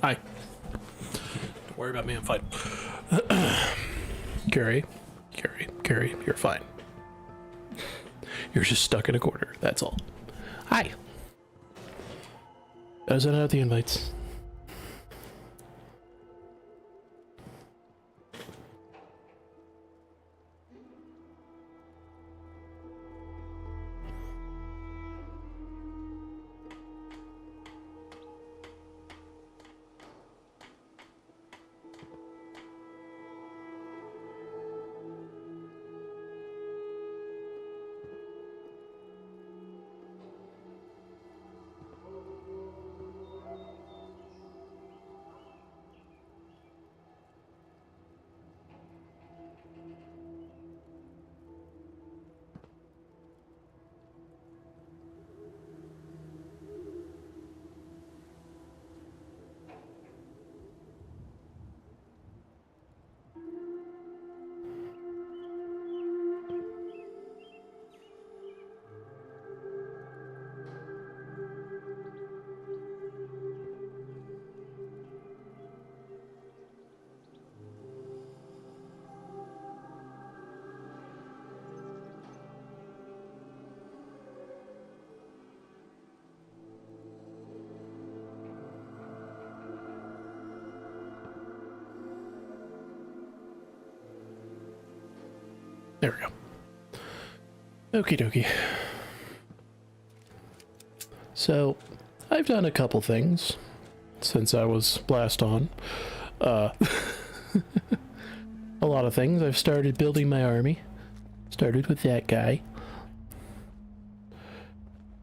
Hi. Don't worry about me, I'm fine. Carrie, you're fine. You're just stuck in a corner, that's all. Hi. I sent out the invites. There we go. Okie dokie. So, I've done a couple things since I was last on. A lot of things. I've started building my army. Started with that guy.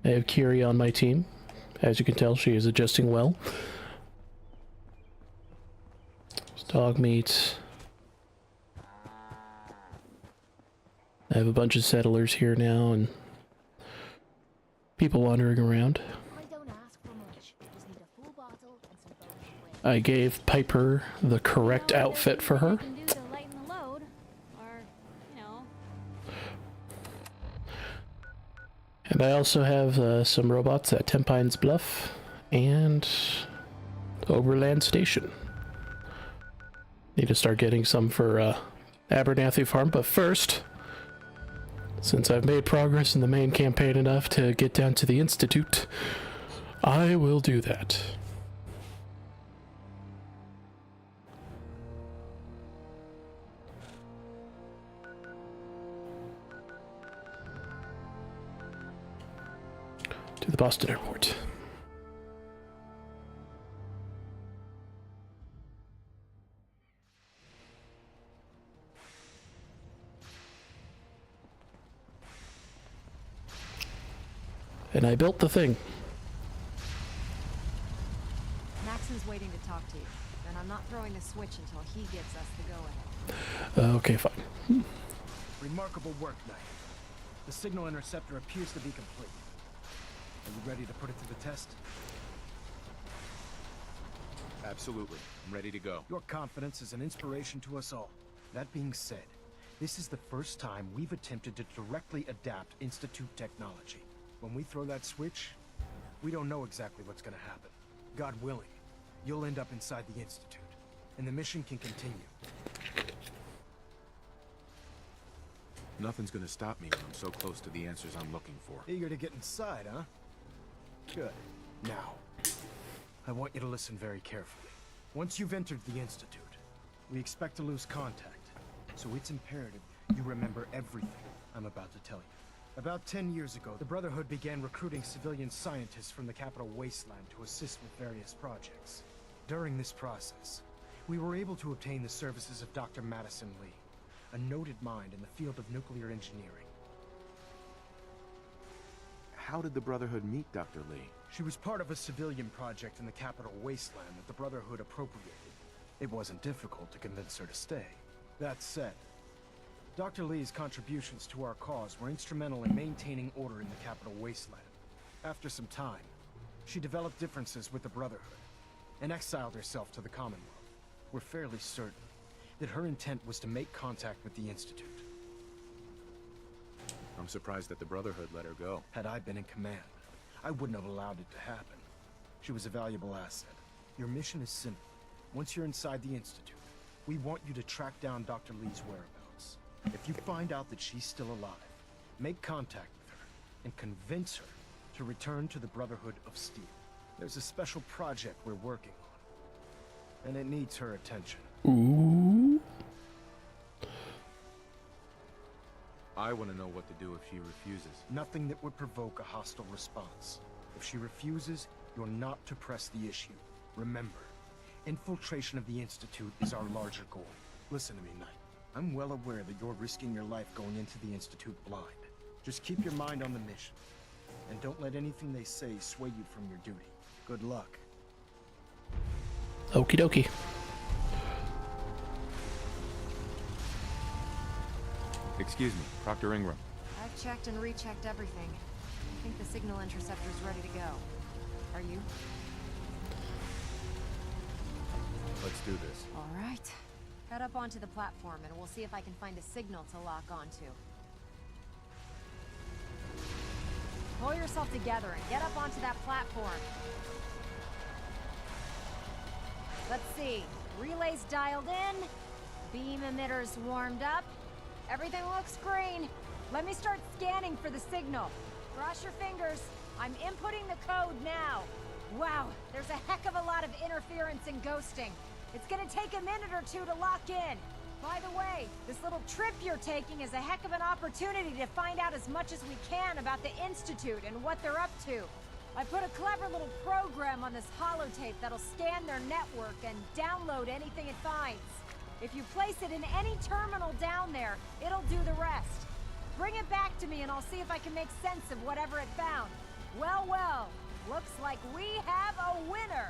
I have Kiri on my team. As you can tell, she is adjusting well. Dog meat. I have a bunch of settlers here now and people wandering around. I gave Piper the correct outfit for her. And I also have some robots at Tempines Bluff and Oberland Station. Need to start getting some for Abernathy Farm, but first, since I've made progress in the main campaign enough to get down to the Institute, I will do that. To the Boston Airport. And I built the thing. Maxon's waiting to talk to you, and I'm not throwing a switch until he gives us the go-ahead. Okay, fine. Remarkable work, Knight. The signal interceptor appears to be complete. Are you ready to put it to the test? Absolutely. I'm ready to go. Your confidence is an inspiration to us all. That being said, this is the first time we've attempted to directly adapt Institute technology. When we throw that switch, we don't know exactly what's gonna happen. God willing, you'll end up inside the Institute, and the mission can continue. Nothing's gonna stop me when I'm so close to the answers I'm looking for. Eager to get inside, huh? Good. Now, I want you to listen very carefully. Once you've entered the Institute, we expect to lose contact, so it's imperative you remember everything I'm about to tell you. About 10 years ago, the Brotherhood began recruiting civilian scientists from the capital wasteland to assist with various projects. During this process, we were able to obtain the services of Dr. Madison Lee, a noted mind in the field of nuclear engineering. How did the Brotherhood meet Dr. Lee? She was part of a civilian project in the capital wasteland that the Brotherhood appropriated. It wasn't difficult to convince her to stay. That said, Dr. Lee's contributions to our cause were instrumental in maintaining order in the capital wasteland. After some time, she developed differences with the Brotherhood and exiled herself to the Commonwealth. We're fairly certain that her intent was to make contact with the Institute. I'm surprised that the Brotherhood let her go. Had I been in command, I wouldn't have allowed it to happen. She was a valuable asset, Your mission is simple. Once you're inside the Institute, we want you to track down Dr. Lee's whereabouts. If you find out that she's still alive, make contact with her and convince her to return to the Brotherhood of Steel. There's a special project we're working on, and it needs her attention. Ooh. I want to know what to do if she refuses. Nothing that would provoke a hostile response. If she refuses, you're not to press the issue. Remember, infiltration of the Institute is our larger goal. Listen to me, Knight. I'm well aware that you're risking your life going into the Institute blind. Just keep your mind on the mission, and don't let anything they say sway you from your duty. Good luck. Okie dokie. Excuse me, Proctor Ingram. I've checked and rechecked everything. I think the signal interceptor's ready to go. Are you? Let's do this. All right. Head up onto the platform and we'll see if I can find a signal to lock onto. Pull yourself together and get up onto that platform. Let's see. Relays dialed in. Beam emitters warmed up. Everything looks green. Let me start scanning for the signal. Cross your fingers. I'm inputting the code now. Wow, there's a heck of a lot of interference and ghosting. It's gonna take a minute or two to lock in. By the way, this little trip you're taking is a heck of an opportunity to find out as much as we can about the Institute and what they're up to. I put a clever little program on this holotape that'll scan their network and download anything it finds. If you place it in any terminal down there, it'll do the rest. Bring it back to me and I'll see if I can make sense of whatever it found. Well, well, looks like we have a winner.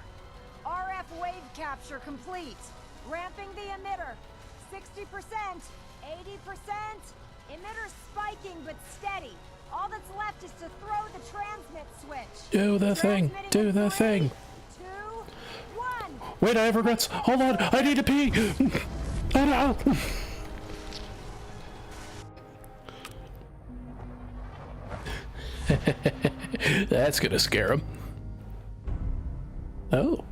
RF wave capture complete. Ramping the emitter. 60%, 80%. Emitter spiking but steady. All that's left is to throw the transmit switch. Do the thing. Do the thing. 2, 1. Wait, I have regrets. Hold on. I need to pee. Oh no. That's gonna scare him. Oh.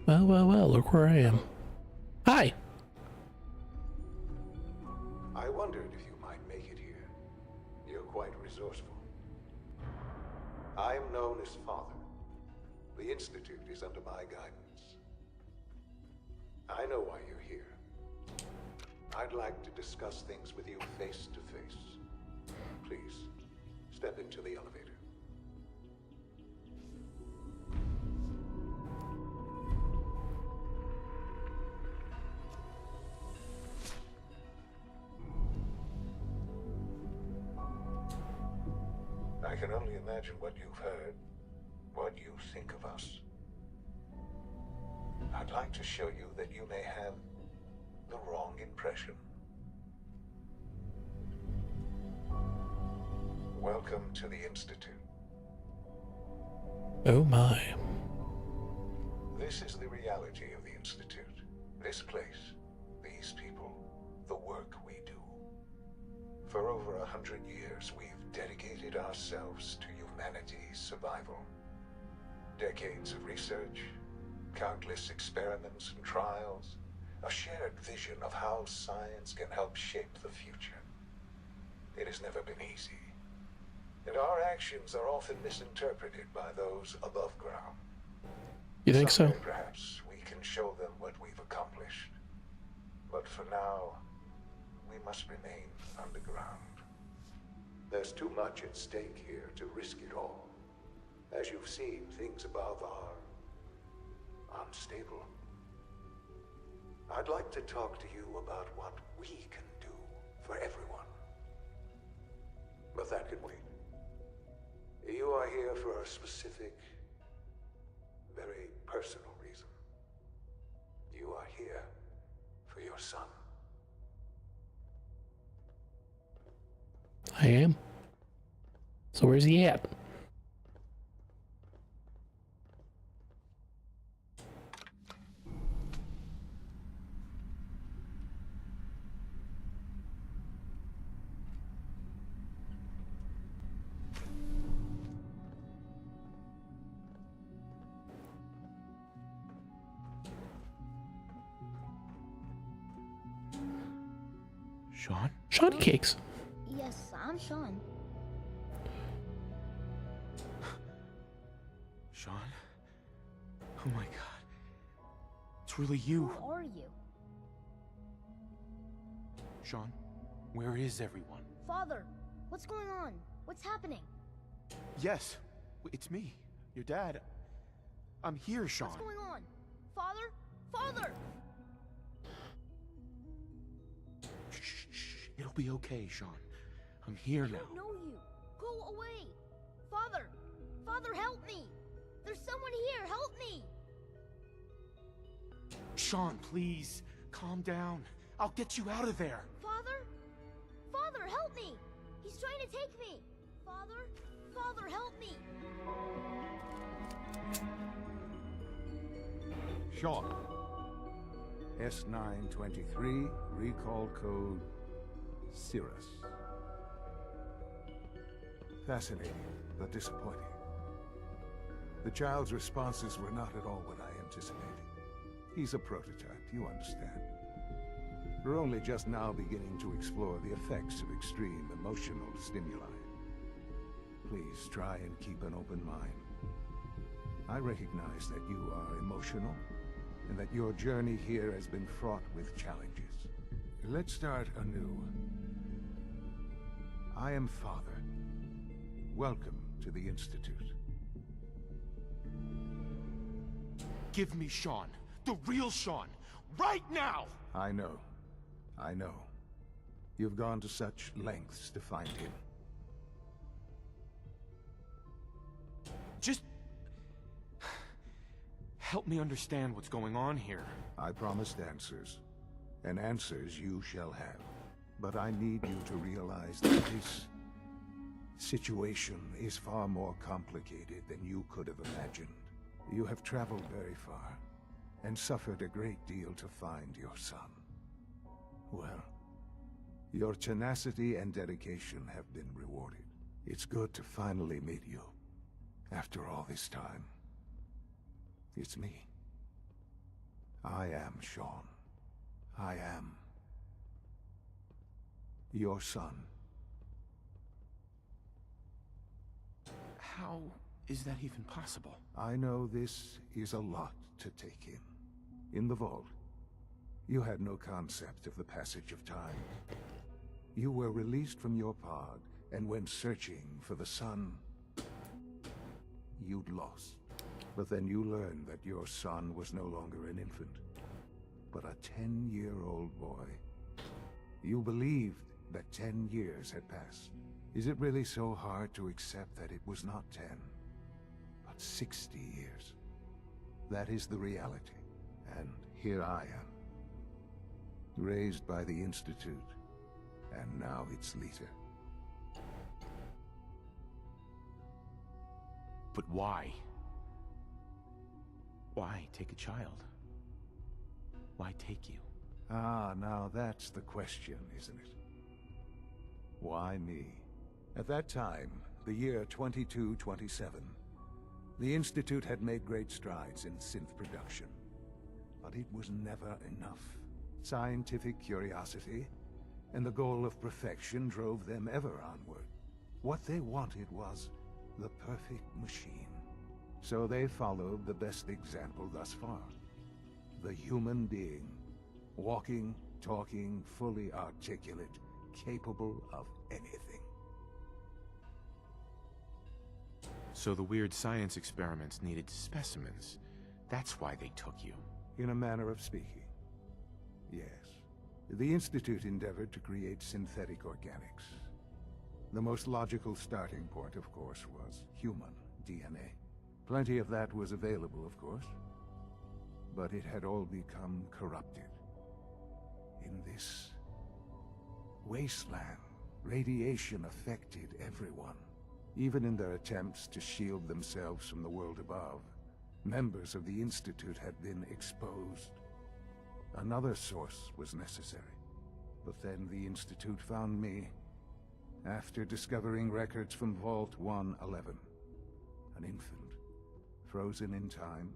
Well, well, well, look where I am. Hi! I wondered if you might make it here. You're quite resourceful. I am known as Father. The Institute is under my guidance. I know why you're here. I'd like to discuss things with you face to face. Please, step into the elevator. I can only imagine what you've heard, what you think of us. I'd like to show you that you may have the wrong impression. Welcome to the Institute. Oh my. This is the reality of the Institute. This place, these people, the work we do. For over 100 years, we've dedicated ourselves to humanity's survival. Decades of research, countless experiments and trials, a shared vision of how science can help shape the future. It has never been easy, and our actions are often misinterpreted by those above ground. You think so? Someday, perhaps we can show them what we've accomplished. But for now, we must remain underground. There's too much at stake here to risk it all. As you've seen, things above are unstable. I'd like to talk to you about what we can do for everyone. But that can wait. You are here for a specific, very personal reason. You are here for your son. I am. So where's he at? Sean? Shawnee cakes. Yes, I'm Sean. Sean? Oh my god. It's really you. Who are you? Sean, where is everyone? Father, what's going on? What's happening? Yes, it's me, your dad. I'm here, Sean. What's going on? Father? Father! Shh. It'll be okay, Sean. I'm here I now. don't know you. Go away. Father! Father, help me! There's someone here. Help me! Sean, please, calm down. I'll get you out of there. Father? Father, help me! He's trying to take me! Father? Father, help me! Sean. S923, recall code Cirrus. Fascinating, but disappointing. The child's responses were not at all what I anticipated. He's a prototype, you understand. We're only just now beginning to explore the effects of extreme emotional stimuli. Please try and keep an open mind. I recognize that you are emotional, and that your journey here has been fraught with challenges. Let's start anew. I am Father. Welcome to the Institute. Give me Sean. The real Sean. Right now! I know. I know. You've gone to such lengths to find him. Just... help me understand what's going on here. I promised answers, and answers you shall have. But I need you to realize that this situation is far more complicated than you could have imagined. You have traveled very far, and suffered a great deal to find your son. Well, your tenacity and dedication have been rewarded. It's good to finally meet you, after all this time. It's me. I am Sean. I am your son. How is that even possible? I know this is a lot to take in. In the vault, you had no concept of the passage of time. You were released from your pod and went searching for the sun you'd lost. But then you learned that your son was no longer an infant, but a 10-year-old boy. You believed that 10 years had passed. Is it really so hard to accept that it was not 10, but 60 years? That is the reality, and here I am. Raised by the Institute, and now its leader. But why? Why take a child? Why take you? Ah, now that's the question, isn't it? Why me? At that time, the year 2227, the Institute had made great strides in synth production. But it was never enough. Scientific curiosity and the goal of perfection drove them ever onward. What they wanted was the perfect machine. So they followed the best example thus far. The human being. Walking, talking, fully articulate, capable of anything. So the weird science experiments needed specimens. That's why they took you. In a manner of speaking, yes. The Institute endeavored to create synthetic organics. The most logical starting point, of course, was human DNA. Plenty of that was available, of course. But it had all become corrupted. In this wasteland, radiation affected everyone. Even in their attempts to shield themselves from the world above, members of the Institute had been exposed. Another source was necessary. But then the Institute found me, after discovering records from Vault 111. An infant, frozen in time,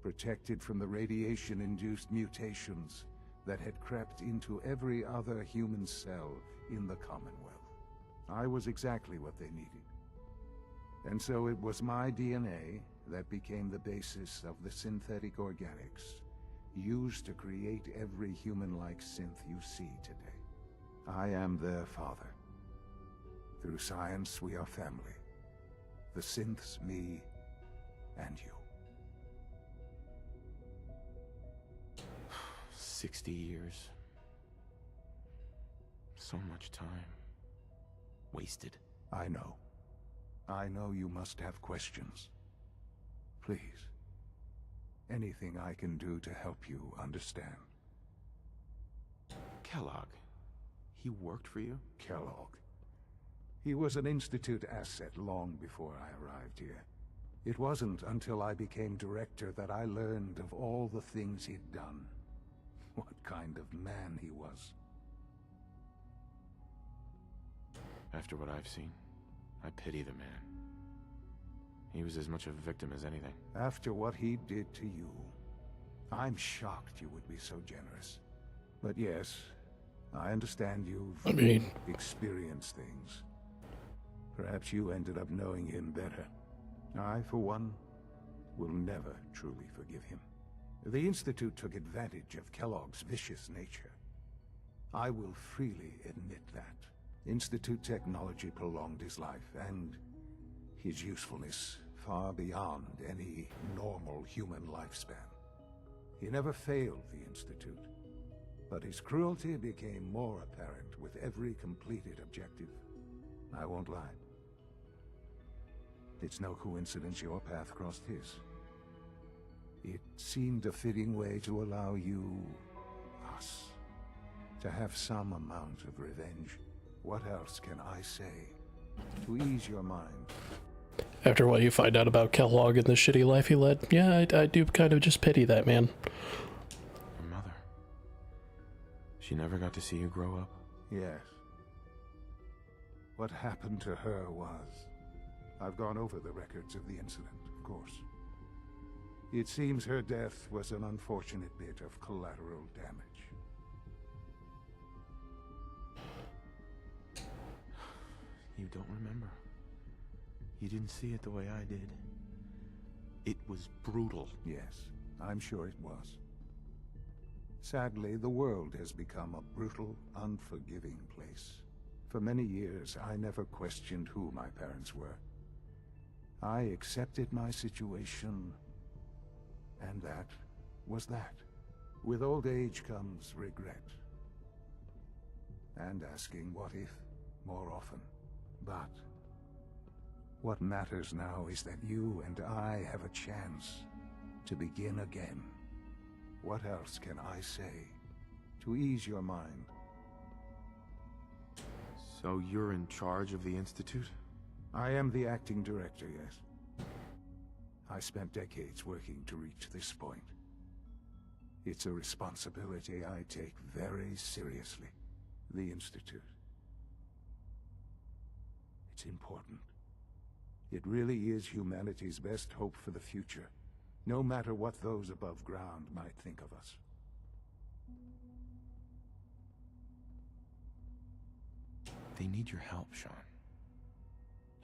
protected from the radiation-induced mutations that had crept into every other human cell in the Commonwealth. I was exactly what they needed. And so it was my DNA that became the basis of the synthetic organics used to create every human-like synth you see today. I am their father. Through science, we are family. The synths, me, and you. 60 years. So much time. Wasted. I know. I know you must have questions. Please. Anything I can do to help you understand. Kellogg. He worked for you? Kellogg. He was an Institute asset long before I arrived here. It wasn't until I became director that I learned of all the things he'd done. What kind of man he was. After what I've seen, I pity the man. He was as much a victim as anything. After what he did to you, I'm shocked you would be so generous. But yes, I understand you've experienced things. Perhaps you ended up knowing him better. I, for one, will never truly forgive him. The Institute took advantage of Kellogg's vicious nature. I will freely admit that. Institute technology prolonged his life, and his usefulness far beyond any normal human lifespan. He never failed the Institute, but his cruelty became more apparent with every completed objective. I won't lie. It's no coincidence your path crossed his. It seemed a fitting way to allow you, us, to have some amount of revenge. What else can I say to ease your mind? After what you find out about Kellogg and the shitty life he led, yeah, I do kind of just pity that man. Your mother. She never got to see you grow up? Yes. What happened to her was... I've gone over the records of the incident, of course. It seems her death was an unfortunate bit of collateral damage. You don't remember. You didn't see it the way I did. It was brutal. Yes, I'm sure it was. Sadly, the world has become a brutal, unforgiving place. For many years, I never questioned who my parents were. I accepted my situation, and that was that. With old age comes regret. And asking what if more often. But what matters now is that you and I have a chance to begin again. What else can I say to ease your mind? So you're in charge of the Institute? I am the acting director, yes. I spent decades working to reach this point. It's a responsibility I take very seriously. The Institute. It's important. It really is humanity's best hope for the future, no matter what those above ground might think of us. They need your help, Sean.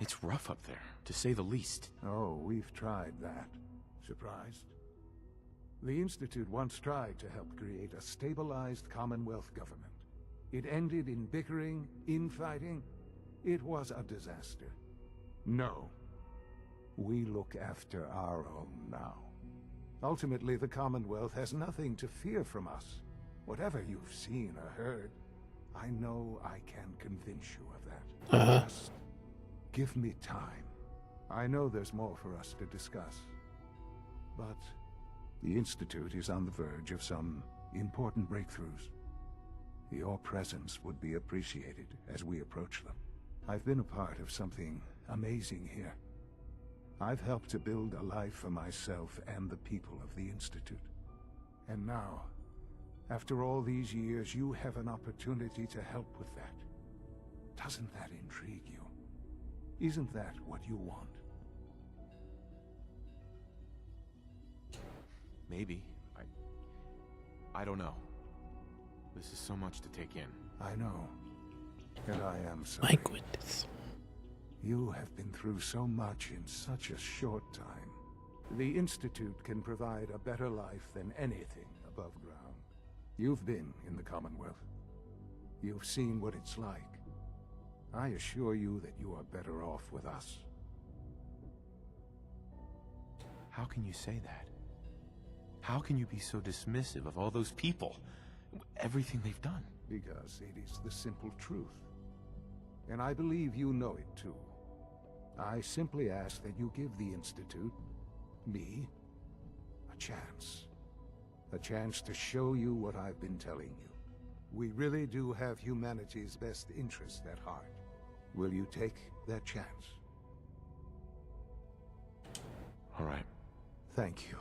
It's rough up there, to say the least. Oh, we've tried that. Surprised? The Institute once tried to help create a stabilized Commonwealth government. It ended in bickering, infighting. It was a disaster. No. We look after our own now. Ultimately, the Commonwealth has nothing to fear from us. Whatever you've seen or heard, I know I can convince you of that. Just give me time. I know there's more for us to discuss. But the Institute is on the verge of some important breakthroughs. Your presence would be appreciated as we approach them. I've been a part of something amazing here. I've helped to build a life for myself and the people of the Institute. And now, after all these years, you have an opportunity to help with that. Doesn't that intrigue you? Isn't that what you want? Maybe. I don't know. This is so much to take in. I know. And I am sorry. My goodness. You have been through so much in such a short time. The Institute can provide a better life than anything above ground. You've been in the Commonwealth. You've seen what it's like. I assure you that you are better off with us. How can you say that? How can you be so dismissive of all those people? Everything they've done? Because it is the simple truth. And I believe you know it too. I simply ask that you give the Institute, me, a chance. A chance to show you what I've been telling you. We really do have humanity's best interest at heart. Will you take that chance? All right. Thank you.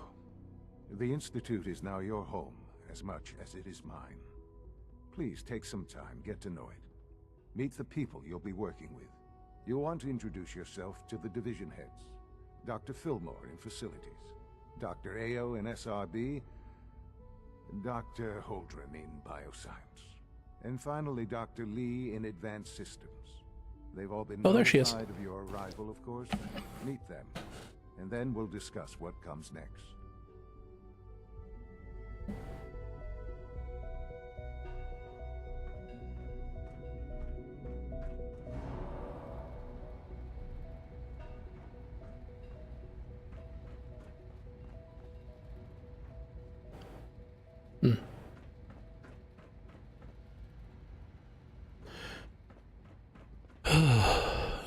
The Institute is now your home, as much as it is mine. Please take some time, get to know it. Meet the people you'll be working with. You'll want to introduce yourself to the division heads. Dr. Fillmore in Facilities, Dr. Ayo in SRB, Dr. Holdren in Bioscience, and finally Dr. Lee in Advanced Systems. They've all been Oh, there she is. notified of your arrival, of course. Meet them, and then we'll discuss what comes next.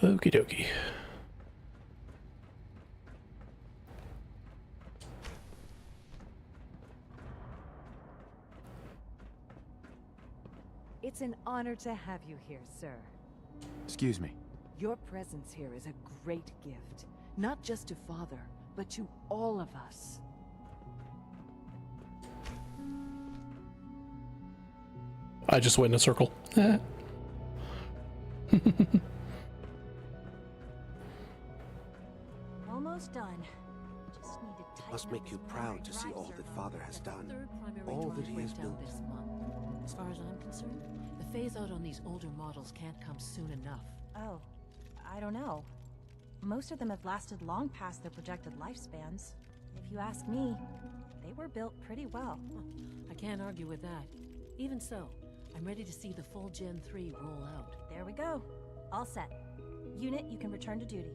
Okie dokie. It's an honor to have you here, sir. Excuse me. Your presence here is a great gift, not just to Father, but to all of us. I just went in a circle. Almost done. Just need to tighten Must up make this you proud to see drive all circuit. that Father has done. Third primary All drive that he has breakdown built. this month. As far as I'm concerned, the phase-out on these older models can't come soon enough. Oh, I don't know. Most of them have lasted long past their projected lifespans. If you ask me, they were built pretty well. I can't argue with that. Even so, I'm ready to see the full Gen 3 roll out. There we go. All set. Unit, you can return to duty.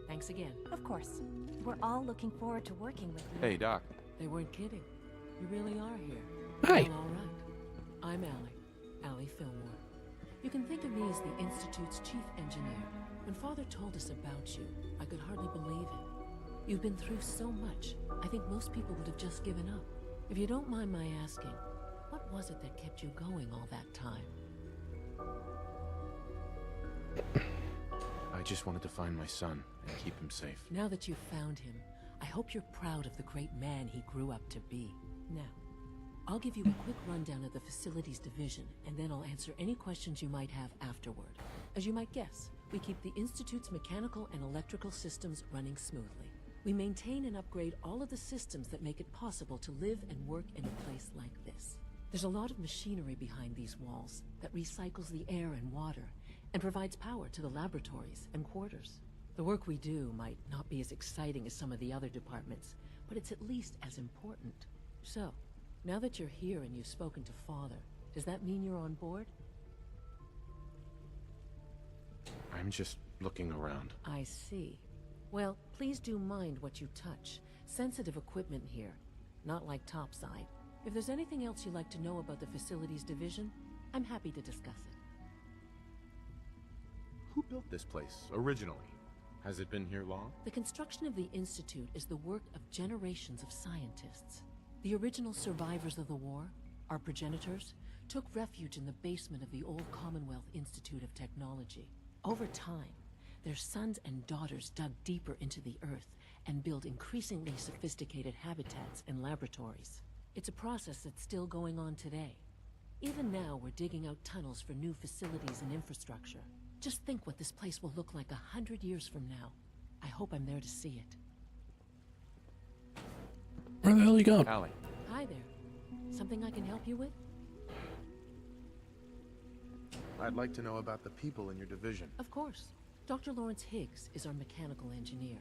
Thanks again. Of course. We're all looking forward to working with you. Hey, Doc. They weren't kidding. You really are here. Hi. Well, all right. I'm Allie Fillmore. You can think of me as the Institute's chief engineer. When Father told us about you, I could hardly believe it. You've been through so much, I think most people would have just given up. If you don't mind my asking, what was it that kept you going all that time? I just wanted to find my son and keep him safe. Now that you've found him, I hope you're proud of the great man he grew up to be. Now, I'll give you a quick rundown of the Facilities Division, and then I'll answer any questions you might have afterward. As you might guess, we keep the Institute's mechanical and electrical systems running smoothly. We maintain and upgrade all of the systems that make it possible to live and work in a place like this. There's a lot of machinery behind these walls that recycles the air and water and provides power to the laboratories and quarters. The work we do might not be as exciting as some of the other departments, but it's at least as important. So, now that you're here and you've spoken to Father, does that mean you're on board? I'm just looking around. I see. Well, please do mind what you touch. Sensitive equipment here, not like topside. If there's anything else you'd like to know about the facilities division, I'm happy to discuss it. Who built this place originally? Has it been here long? The construction of the Institute is the work of generations of scientists. The original survivors of the war, our progenitors, took refuge in the basement of the old Commonwealth Institute of Technology. Over time, their sons and daughters dug deeper into the earth and built increasingly sophisticated habitats and laboratories. It's a process that's still going on today. Even now, we're digging out tunnels for new facilities and infrastructure. Just think what this place will look like 100 years from now. I hope I'm there to see it. Where the hell are you going? Allie. Hi there. Something I can help you with? I'd like to know about the people in your division. Of course. Dr. Lawrence Higgs is our mechanical engineer.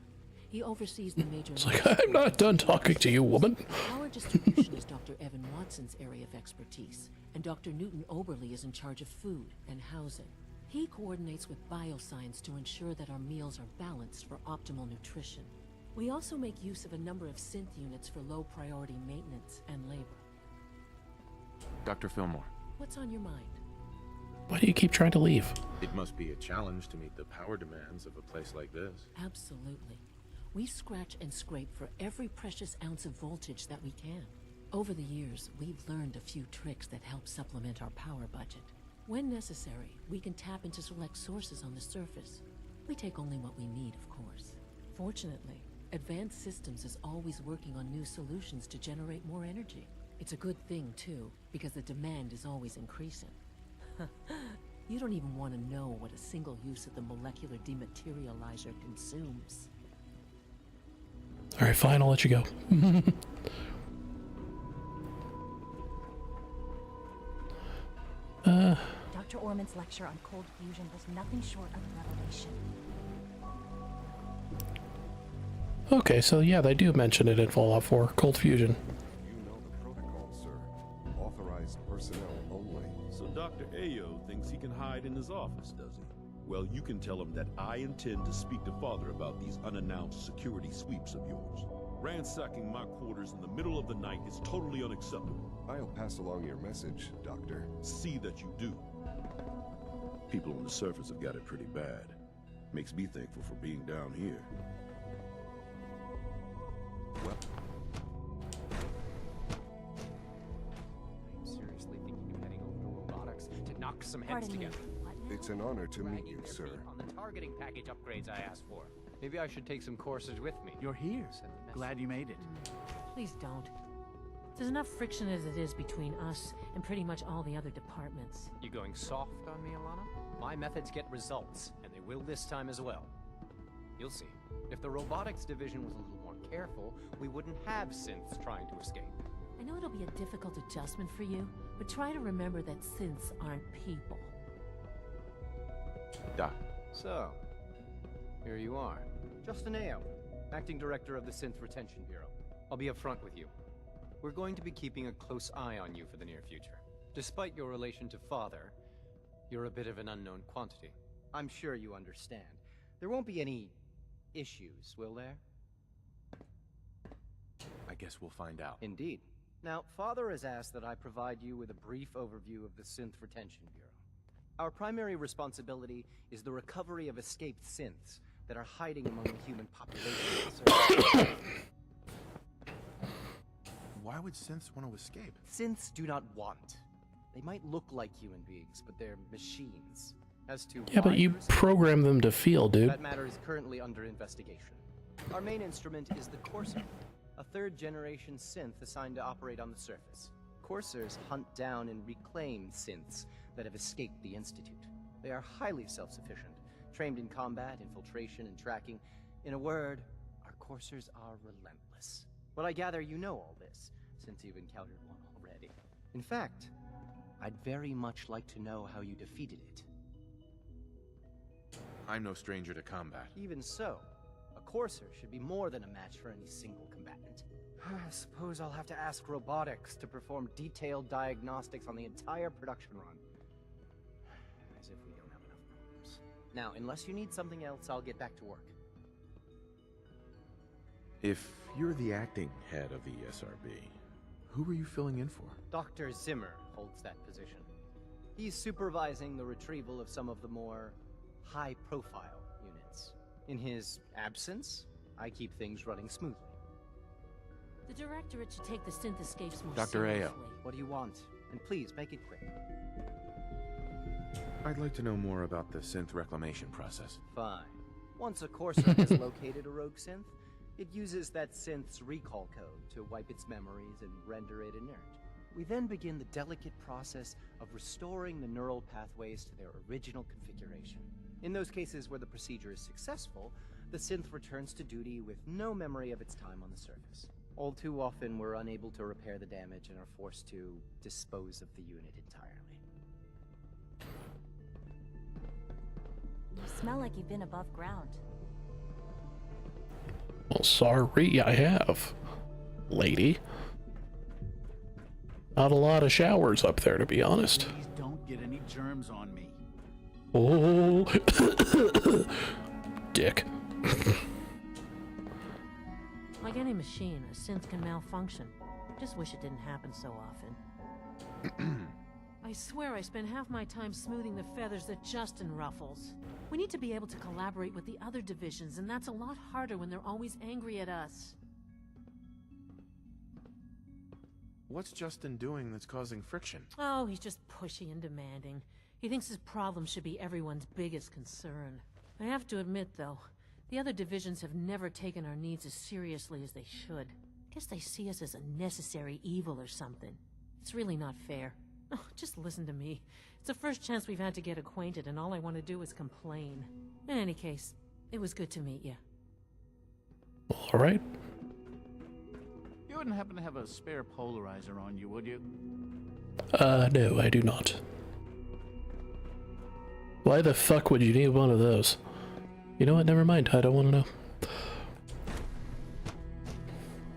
He oversees the major... It's like, I'm not done talking to you, woman. Power distribution is Dr. Evan Watson's area of expertise, and Dr. Newton Oberly is in charge of food and housing. He coordinates with bioscience to ensure that our meals are balanced for optimal nutrition. We also make use of a number of synth units for low-priority maintenance and labor. Dr. Fillmore. What's on your mind? Why do you keep trying to leave? It must be a challenge to meet the power demands of a place like this. Absolutely. We scratch and scrape for every precious ounce of voltage that we can. Over the years, we've learned a few tricks that help supplement our power budget. When necessary, we can tap into select sources on the surface. We take only what we need, of course. Fortunately, Advanced Systems is always working on new solutions to generate more energy. It's a good thing, too, because the demand is always increasing. You don't even want to know what a single use of the molecular dematerializer consumes. All right, fine, I'll let you go. Dr. Orman's lecture on cold fusion was nothing short of a revelation. Okay, so yeah, they do mention it in Fallout 4, cold fusion. You know the protocol, sir. Authorized personnel only. So Dr. Ayo thinks he can hide in his office, does he? Well, you can tell him that I intend to speak to Father about these unannounced security sweeps of yours. Ransacking my quarters in the middle of the night is totally unacceptable. I'll pass along your message, Doctor. See that you do. People on the surface have got it pretty bad. Makes me thankful for being down here. Well, I'm seriously thinking of heading over to robotics to knock some heads together. it's an honor to meet you, sir. On the targeting package upgrades I asked for. Maybe I should take some courses with me. You're here. Glad you made it. Please don't. There's enough friction as it is between us and pretty much all the other departments. You going soft on me, Alana? My methods get results, and they will this time as well. You'll see. If the robotics division was a little more careful, we wouldn't have synths trying to escape. I know it'll be a difficult adjustment for you, but try to remember that synths aren't people. Doc. So, here you are. Justin Ayo, Acting Director of the Synth Retention Bureau. I'll be upfront with you. We're going to be keeping a close eye on you for the near future. Despite your relation to Father, you're a bit of an unknown quantity. I'm sure you understand. There won't be any issues, will there? I guess we'll find out. Indeed. Now, Father has asked that I provide you with a brief overview of the Synth Retention Bureau. Our primary responsibility is the recovery of escaped synths that are hiding among the human population. Why would synths want to escape? Synths do not want. They might look like human beings, but they're machines. As to Yeah, but you program them to feel, dude. that matter is currently under investigation. Our main instrument is the Courser, a third-generation synth assigned to operate on the surface. Coursers hunt down and reclaim synths that have escaped the Institute. They are highly self-sufficient, trained in combat, infiltration, and tracking. In a word, our Coursers are relentless. But I gather you know all this, since you've encountered one already. In fact, I'd very much like to know how you defeated it. I'm no stranger to combat. Even so, a Courser should be more than a match for any single combatant. I suppose I'll have to ask robotics to perform detailed diagnostics on the entire production run. As if we don't have enough problems. Now, unless you need something else, I'll get back to work. If you're the acting head of the ESRB, who are you filling in for? Dr. Zimmer holds that position. He's supervising the retrieval of some of the more high-profile units. In his absence, I keep things running smoothly. The Directorate should take the synth escapes more Dr. seriously. Ayo. What do you want? And please, make it quick. I'd like to know more about the synth reclamation process. Fine. Once a Courser has located a rogue synth, it uses that synth's recall code to wipe its memories and render it inert. We then begin the delicate process of restoring the neural pathways to their original configuration. In those cases where the procedure is successful, the synth returns to duty with no memory of its time on the surface. All too often, we're unable to repair the damage and are forced to dispose of the unit entirely. You smell like you've been above ground. Well, sorry, I have, lady. Not a lot of showers up there, to be honest. Please don't get any germs on me. Oh, dick. Like any machine, a synth can malfunction. Just wish it didn't happen so often. I swear I spend half my time smoothing the feathers that Justin ruffles. We need to be able to collaborate with the other divisions, and that's a lot harder when they're always angry at us. What's Justin doing that's causing friction? Oh, he's just pushy and demanding. He thinks his problem should be everyone's biggest concern. I have to admit, though, the other divisions have never taken our needs as seriously as they should. Guess they see us as a necessary evil or something. It's really not fair. Oh, just listen to me. It's the first chance we've had to get acquainted, and all I want to do is complain. In any case, it was good to meet you. All right. You wouldn't happen to have a spare polarizer on you, would you? No, I do not. Why the fuck would you need one of those? You know what? Never mind. I don't want to know.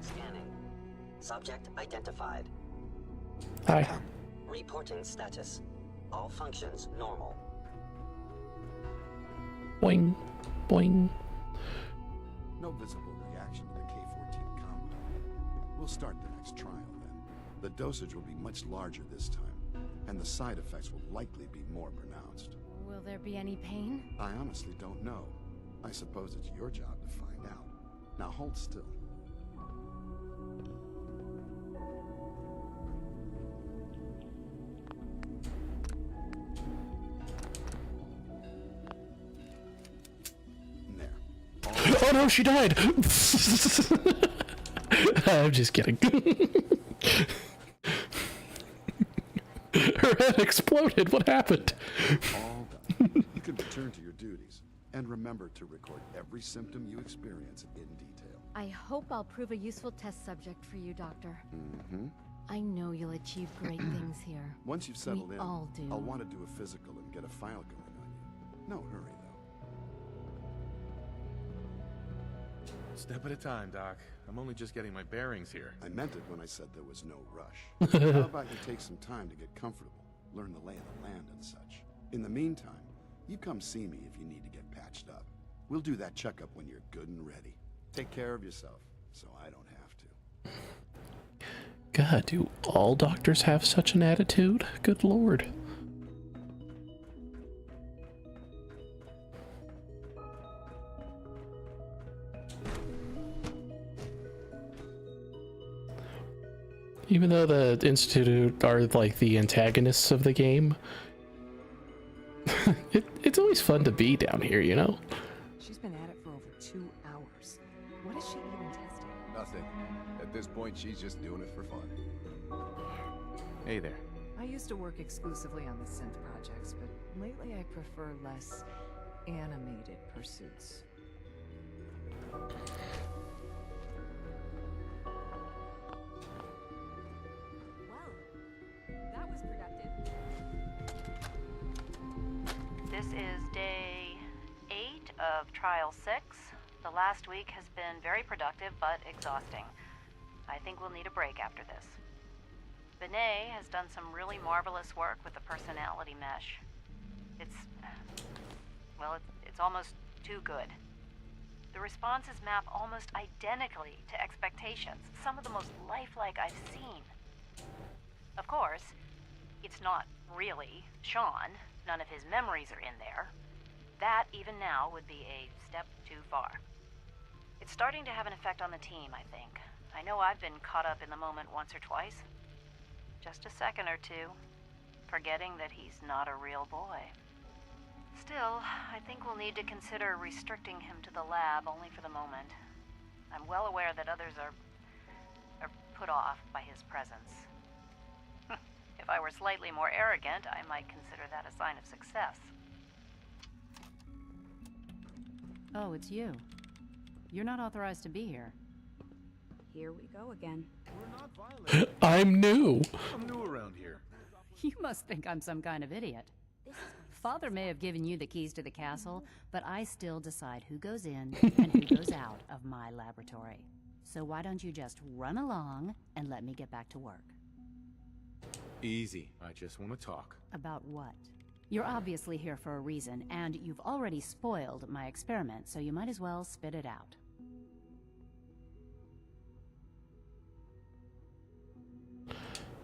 Scanning. Subject identified. Hi. Reporting status. All functions normal. Boing. Boing. No visible reaction to the K-14 compound. We'll start the next trial then. The dosage will be much larger this time, and the side effects will likely be more pronounced. Will there be any pain? I honestly don't know. I suppose it's your job to find out. Now hold still. Oh no, she died! I'm just kidding. Her head exploded. What happened? All done. You can return to your duties. And remember to record every symptom you experience in detail. I hope I'll prove a useful test subject for you, Doctor. Mm-hmm. I know you'll achieve great things here. Once you've settled We in, all do. I'll want to do a physical and get a file going on you. No hurry, though. Step at a time, Doc. I'm only just getting my bearings here. I meant it when I said there was no rush. How about you take some time to get comfortable, learn the lay of the land and such. In the meantime, you come see me if you need to get patched up. We'll do that checkup when you're good and ready. Take care of yourself, so I don't have to. God, do all doctors have such an attitude? Good lord. Even though the Institute are like the antagonists of the game, it's always fun to be down here, you know? She's been at it for over 2 hours. What is she even testing? Nothing. At this point, she's just doing it for fun. Hey there. I used to work exclusively on the synth projects, but lately I prefer less animated pursuits. That was productive. This is day 8 of Trial 6. The last week has been very productive, but exhausting. I think we'll need a break after this. Benet has done some really marvelous work with the personality mesh. well, it's almost too good. The responses map almost identically to expectations, some of the most lifelike I've seen. Of course, it's not really Sean. None of his memories are in there. That, even now, would be a step too far. It's starting to have an effect on the team, I think. I know I've been caught up in the moment once or twice. Just a second or two, forgetting that he's not a real boy. Still, I think we'll need to consider restricting him to the lab only for the moment. I'm well aware that others are put off by his presence. If I were slightly more arrogant, I might consider that a sign of success. Oh, it's you. You're not authorized to be here. Here we go again. We're not violating. I'm new. I'm new around here. You must think I'm some kind of idiot. Father may have given you the keys to the castle, but I still decide who goes in and who goes out of my laboratory. So why don't you just run along and let me get back to work? Easy. I just want to talk. About what? You're obviously here for a reason, and you've already spoiled my experiment, so you might as well spit it out.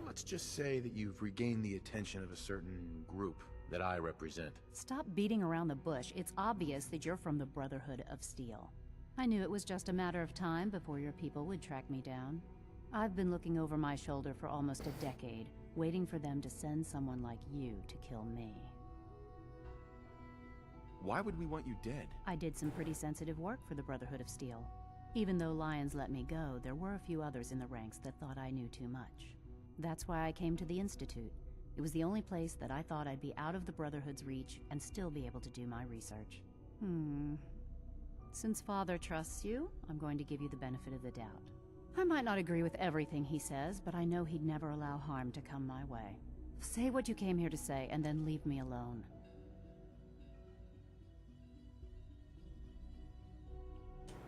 Let's just say that you've regained the attention of a certain group that I represent. Stop beating around the bush. It's obvious that you're from the Brotherhood of Steel. I knew it was just a matter of time before your people would track me down. I've been looking over my shoulder for almost a decade, waiting for them to send someone like you to kill me. Why would we want you dead? I did some pretty sensitive work for the Brotherhood of Steel. Even though Lyons let me go, there were a few others in the ranks that thought I knew too much. That's why I came to the Institute. It was the only place that I thought I'd be out of the Brotherhood's reach and still be able to do my research. Since Father trusts you, I'm going to give you the benefit of the doubt. I might not agree with everything he says, but I know he'd never allow harm to come my way. Say what you came here to say, and then leave me alone.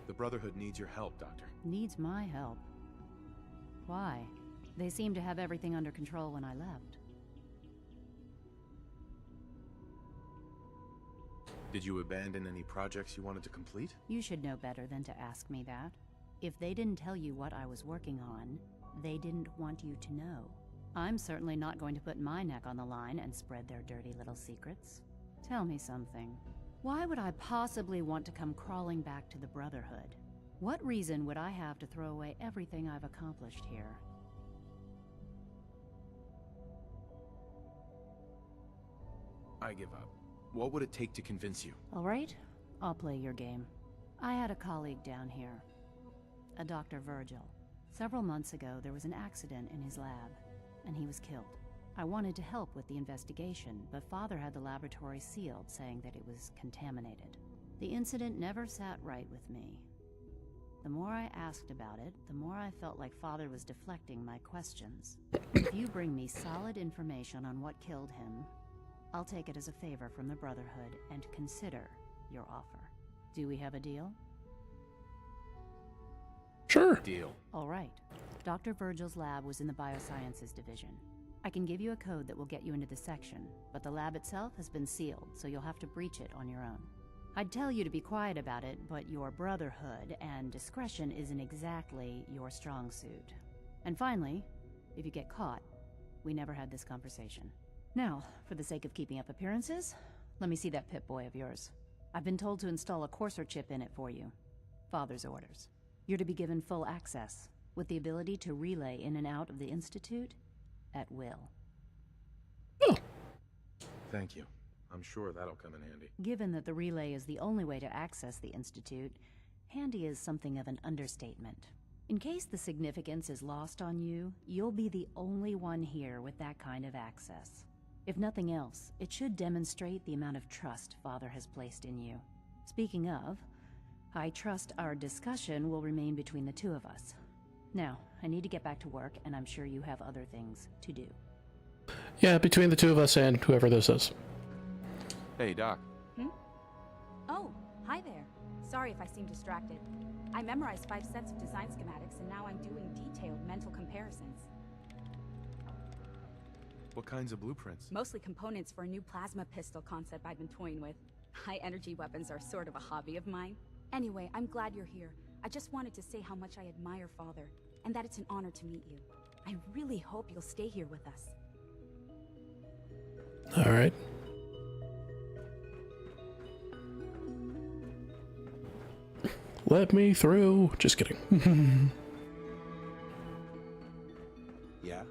The Brotherhood needs your help, Doctor. Needs my help. Why? They seemed to have everything under control when I left. Did you abandon any projects you wanted to complete? You should know better than to ask me that. If they didn't tell you what I was working on, they didn't want you to know. I'm certainly not going to put my neck on the line and spread their dirty little secrets. Tell me something. Why would I possibly want to come crawling back to the Brotherhood? What reason would I have to throw away everything I've accomplished here? I give up. What would it take to convince you? All right, I'll play your game. I had a colleague down here, a Dr. Virgil. Several months ago, there was an accident in his lab, and he was killed. I wanted to help with the investigation, but Father had the laboratory sealed, saying that it was contaminated. The incident never sat right with me. The more I asked about it, the more I felt like Father was deflecting my questions. If you bring me solid information on what killed him, I'll take it as a favor from the Brotherhood and consider your offer. Do we have a deal? Sure. Deal. All right. Dr. Virgil's lab was in the Biosciences Division. I can give you a code that will get you into the section, but the lab itself has been sealed, so you'll have to breach it on your own. I'd tell you to be quiet about it, but your Brotherhood and discretion isn't exactly your strong suit. And finally, if you get caught, we never had this conversation. Now, for the sake of keeping up appearances, let me see that Pip-Boy of yours. I've been told to install a Courser chip in it for you. Father's orders. You're to be given full access, with the ability to relay in and out of the Institute at will. Thank you. I'm sure that'll come in handy. Given that the relay is the only way to access the Institute, handy is something of an understatement. In case the significance is lost on you, you'll be the only one here with that kind of access. If nothing else, it should demonstrate the amount of trust Father has placed in you. Speaking of, I trust our discussion will remain between the two of us. Now, I need to get back to work, and I'm sure you have other things to do. Yeah, between the two of us and whoever this is. Hey, Doc. Oh, hi there. Sorry if I seem distracted. I memorized 5 sets of design schematics, and now I'm doing detailed mental comparisons. What kinds of blueprints? Mostly components for a new plasma pistol concept I've been toying with. High-energy weapons are sort of a hobby of mine. Anyway, I'm glad you're here. I just wanted to say how much I admire Father, and that it's an honor to meet you. I really hope you'll stay here with us. All right. Let me through. Just kidding. Yeah?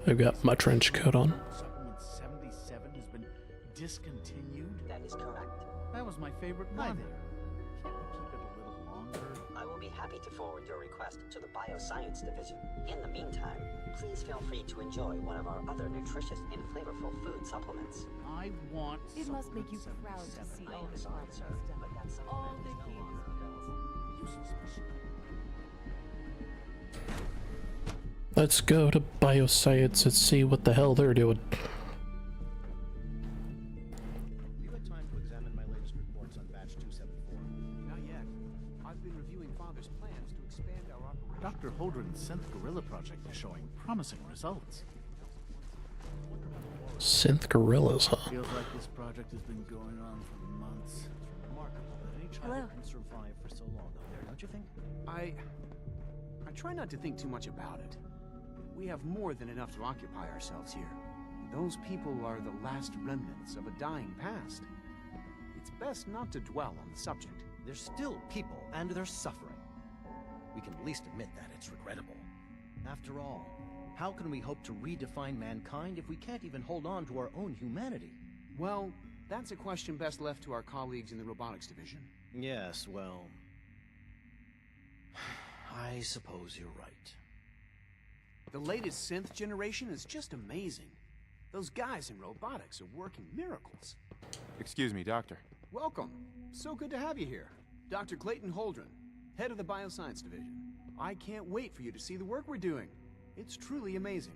I've got my trench coat on. Supplement 77 has been discontinued? That is correct. That was my favorite one. Can't we keep it a little longer? I will be happy to forward your request to the Bioscience Division. In the meantime, please feel free to enjoy one of our other nutritious and flavorful food supplements. I want. It must make you proud to see all the sorry, sir, but that's all the no longer available. Let's go to Bioscience and see what the hell they're doing. You had time to examine my latest reports on batch 274? Not yet. I've been reviewing Father's plans to expand our operation. Dr. Holdren's Synth Gorilla project is showing promising results. Synth gorillas, huh? Feels like this project has been going on for months. Remarkable that any child can survive for so long out there, don't you think? I try not to think too much about it. We have more than enough to occupy ourselves here. Those people are the last remnants of a dying past. It's best not to dwell on the subject. They're still people, and they're suffering. We can at least admit that it's regrettable. After all, how can we hope to redefine mankind if we can't even hold on to our own humanity? Well, that's a question best left to our colleagues in the robotics division. Yes, well... I suppose you're right. The latest synth generation is just amazing. Those guys in robotics are working miracles. Excuse me, Doctor. Welcome. So good to have you here. Dr. Clayton Holdren, head of the Bioscience Division. I can't wait for you to see the work we're doing. It's truly amazing.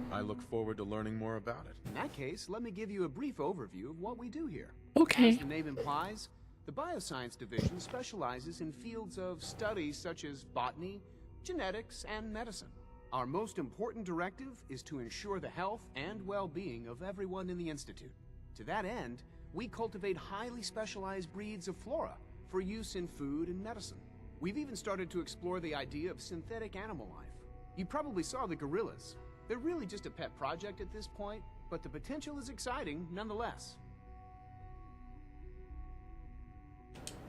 I look forward to learning more about it. In that case, let me give you a brief overview of what we do here. Okay. As the name implies, the Bioscience Division specializes in fields of studies such as botany, genetics, and medicine. Our most important directive is to ensure the health and well-being of everyone in the Institute. To that end, we cultivate highly specialized breeds of flora for use in food and medicine. We've even started to explore the idea of synthetic animal life. You probably saw the gorillas. They're really just a pet project at this point, but the potential is exciting nonetheless.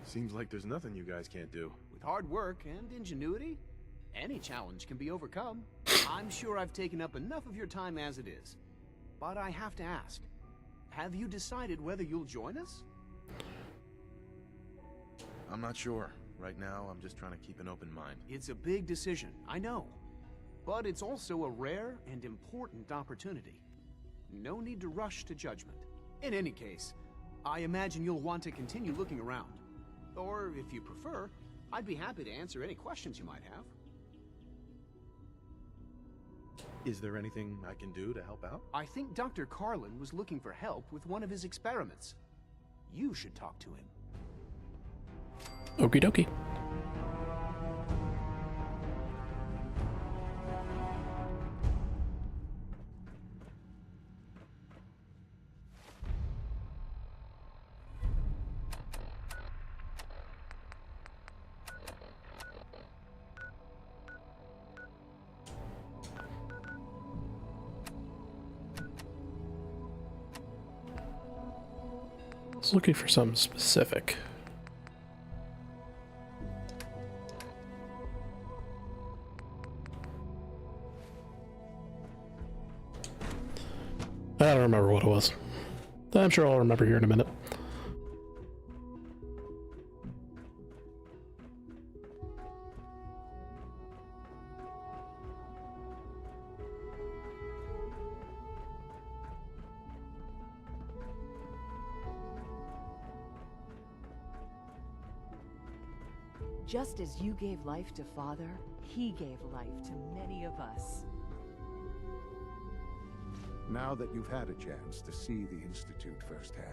Seems like there's nothing you guys can't do. With hard work and ingenuity, any challenge can be overcome. I'm sure I've taken up enough of your time as it is. But I have to ask, have you decided whether you'll join us? I'm not sure. Right now, I'm just trying to keep an open mind. It's a big decision, I know. But it's also a rare and important opportunity. No need to rush to judgment. In any case, I imagine you'll want to continue looking around. Or, if you prefer, I'd be happy to answer any questions you might have. Is there anything I can do to help out? I think Dr. Carlin was looking for help with one of his experiments. You should talk to him. Okie dokie. I was looking for something specific. I don't remember what it was. I'm sure I'll remember here in a minute. Just as you gave life to Father, he gave life to many of us. Now that you've had a chance to see the Institute firsthand,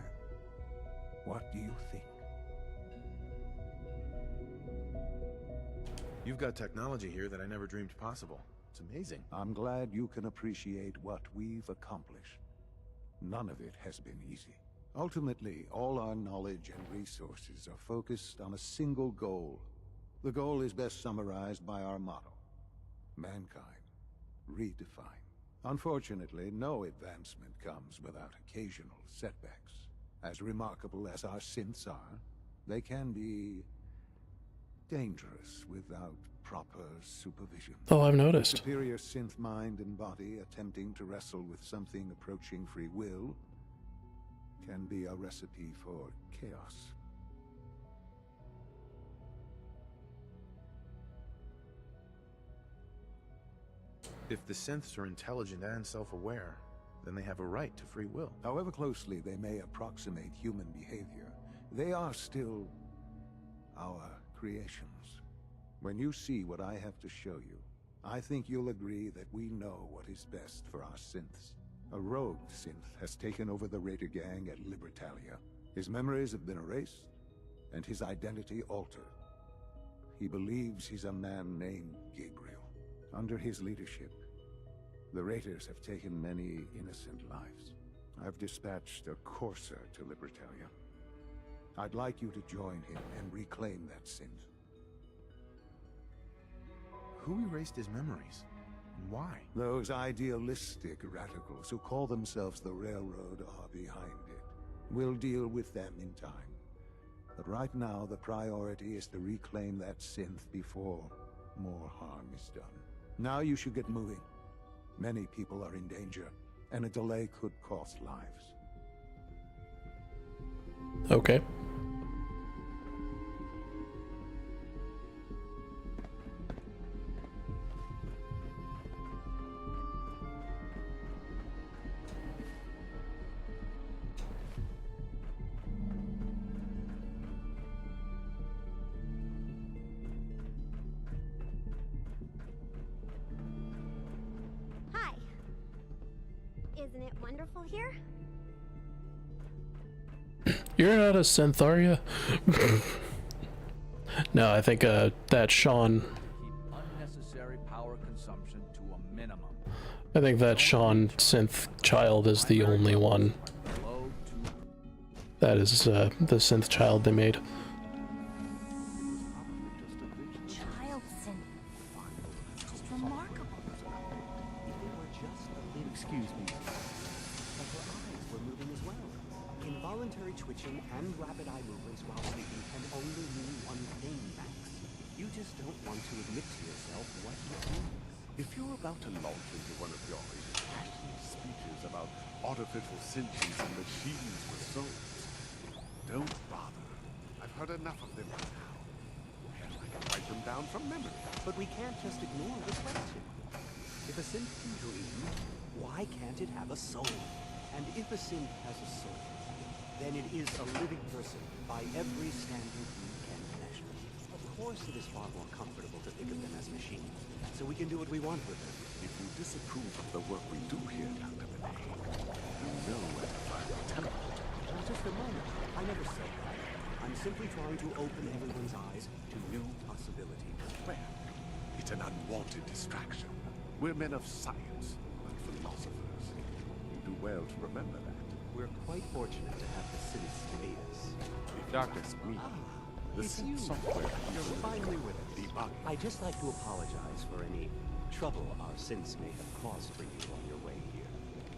what do you think? You've got technology here that I never dreamed possible. It's amazing. I'm glad you can appreciate what we've accomplished. None of it has been easy. Ultimately, all our knowledge and resources are focused on a single goal. The goal is best summarized by our motto: mankind, redefined. Unfortunately, no advancement comes without occasional setbacks. As remarkable as our synths are, they can be dangerous without proper supervision. Oh, I've noticed. A superior synth mind and body attempting to wrestle with something approaching free will can be a recipe for chaos. If the synths are intelligent and self-aware, then they have a right to free will. However closely they may approximate human behavior, they are still our creations. When you see what I have to show you, I think you'll agree that we know what is best for our synths. A rogue synth has taken over the Raider gang at Libertalia. His memories have been erased, and his identity altered. He believes he's a man named Gabriel. Under his leadership, the Raiders have taken many innocent lives. I've dispatched a Courser to Libertalia. I'd like you to join him and reclaim that synth. Who erased his memories? And why? Those idealistic radicals who call themselves the Railroad are behind it. We'll deal with them in time. But right now, the priority is to reclaim that synth before more harm is done. Now you should get moving. Many people are in danger, and a delay could cost lives. Okay. Isn't it wonderful here? You're not a synth, are you? No, I think that Sean. Unnecessary power consumption to a minimum. I think that Sean synth child is the only one. That is the synth child they made. Child synth. Just remarkable. Excuse me. But her eyes were moving as well. Involuntary twitching and rapid eye movements while sleeping can only mean one thing, Max. You just don't want to admit to yourself what you do. If you're about to launch into one of your impassioned speeches about artificial sentience and machines with souls, don't bother. I've heard enough of them by now. Hell, I can write them down from memory. But we can't just ignore the question. If a synth can dream, why can't it have a soul? And if a synth has a soul, then it is a living person by every standard we can measure. Of course it is far more comfortable to think of them as machines, so we can do what we want with them. If you disapprove of the work we do here, Dr. Benet, you know where to find the teleport. Now, just a moment. I never said that. I'm simply trying to open everyone's eyes to new possibilities. Well, it's an unwanted distraction. We're men of science, not philosophers. You do well to remember that. We're quite fortunate to have the synths to aid us. Dr. Me. The It's you. software You're finally with us. debugging. I'd just like to apologize for any trouble our synths may have caused for you on your way here.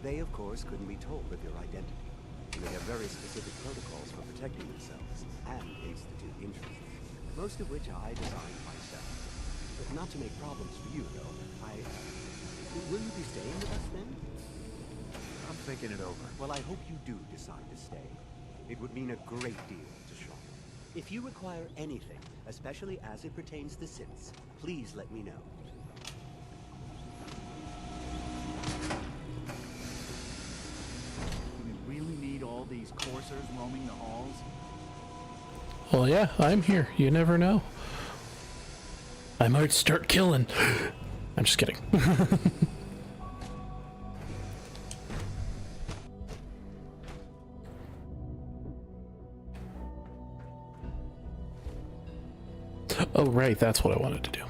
They, of course, couldn't be told of your identity. And they have very specific protocols for protecting themselves and Institute interests, most of which I designed myself. But not to make problems for you, though. Will you be staying with us then? I'm thinking it over. Well, I hope you do decide to stay. It would mean a great deal to Sean. If you require anything, especially as it pertains to synths, please let me know. Do we really need all these coursers roaming the halls? Well, yeah, I'm here. You never know. I might start killing. I'm just kidding. Oh, right, that's what I wanted to do.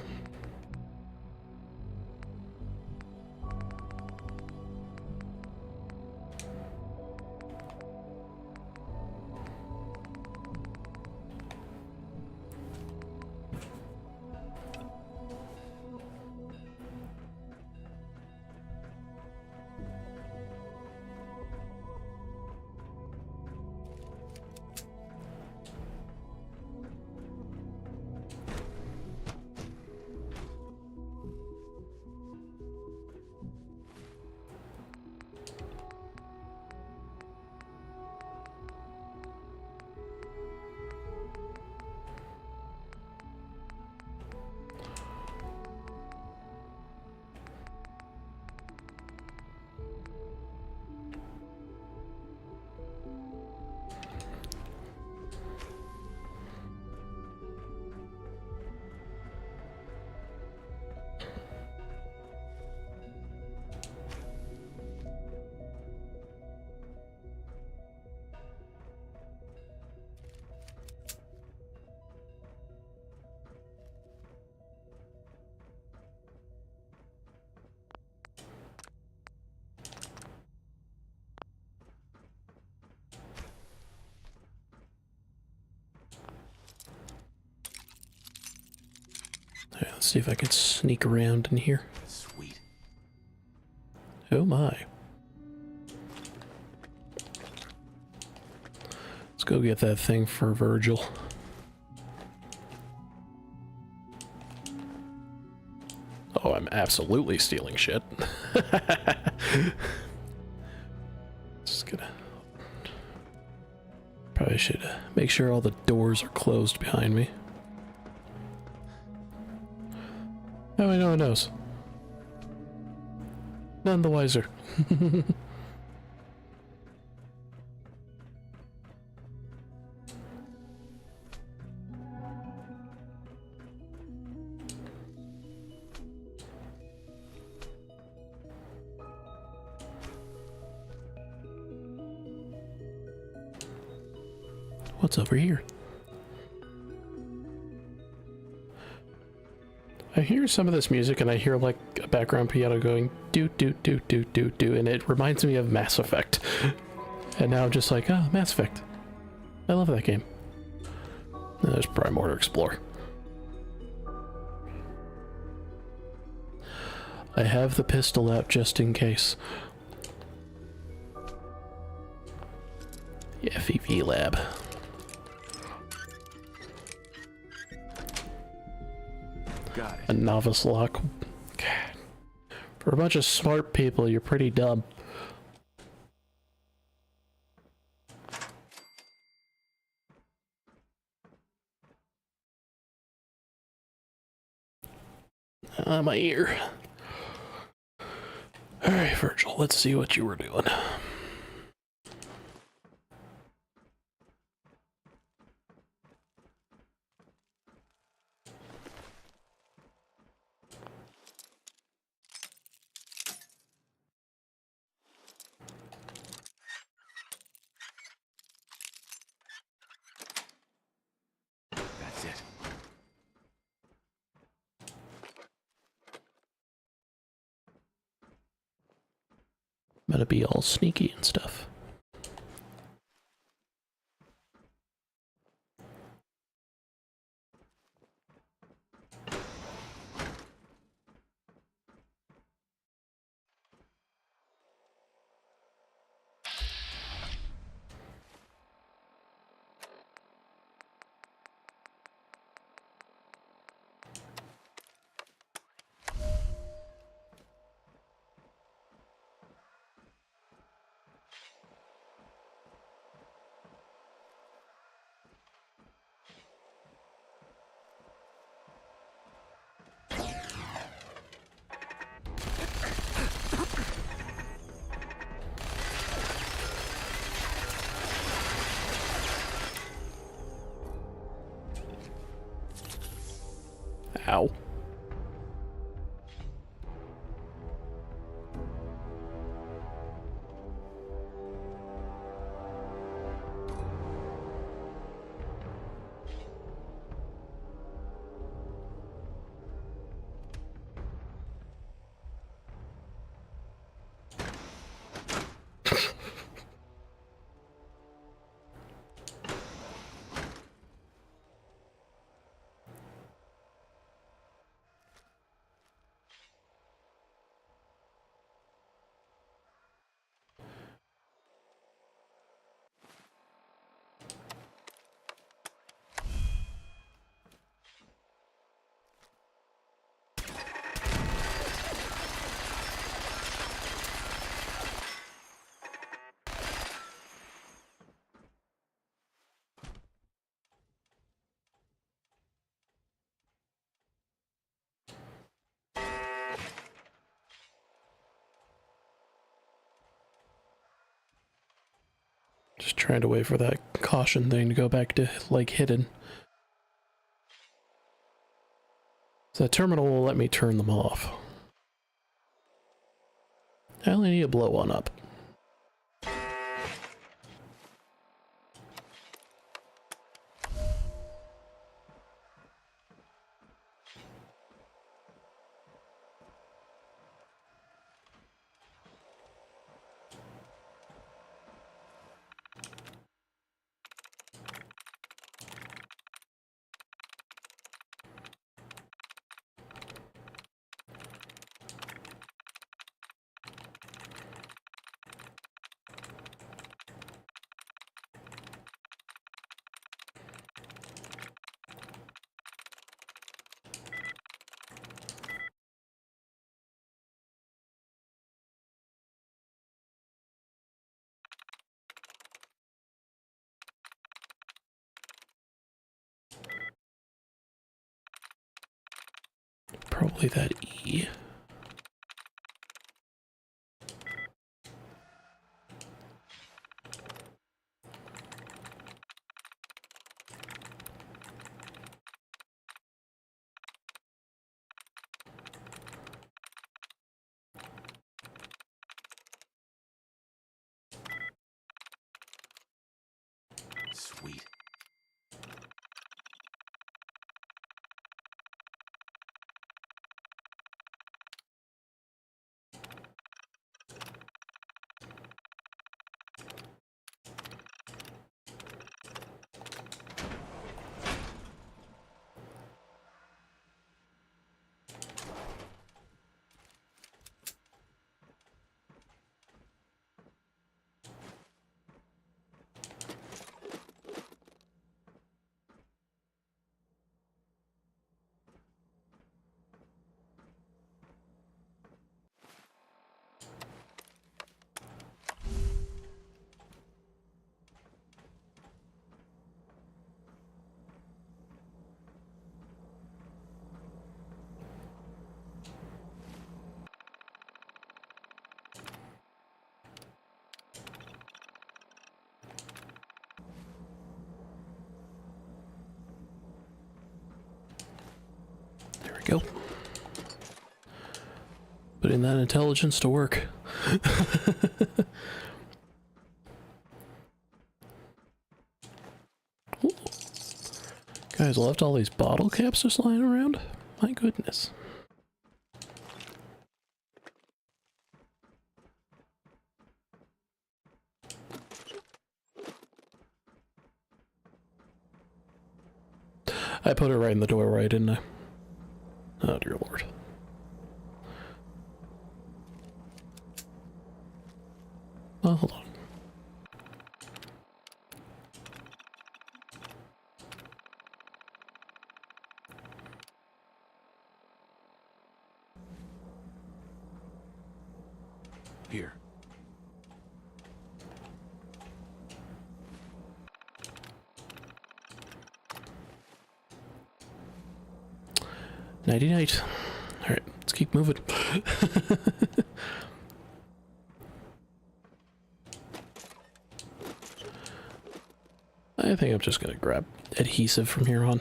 Alright, let's see if I can sneak around in here. Sweet. Oh my. Let's go get that thing for Virgil. Oh, I'm absolutely stealing shit. Just gonna... Probably should make sure all the doors are closed behind me. Oh, I know it knows. None the wiser. What's over here? I hear some of this music and I hear like a background piano going do do do do do do, and it reminds me of Mass Effect. And now I'm just like, oh, Mass Effect. I love that game. And there's probably more to explore. I have the pistol out just in case. Yeah, FEV lab. Got it. A novice lock. God. For a bunch of smart people, you're pretty dumb. My ear. Alright, Virgil, let's see what you were doing. That's it. I'm gonna be all sneaky and stuff. Ow. Just trying to wait for that caution thing to go back to, like, hidden. So the terminal will let me turn them off. I only need to blow one up. Probably that E. Sweet. There we go. Putting that intelligence to work. Ooh. Guys, left all these bottle caps just lying around? My goodness. I put it right in the doorway, didn't I? Oh, dear Lord. Oh, hold on. Here. Nighty night. Alright, let's keep moving. I think I'm just gonna grab adhesive from here on.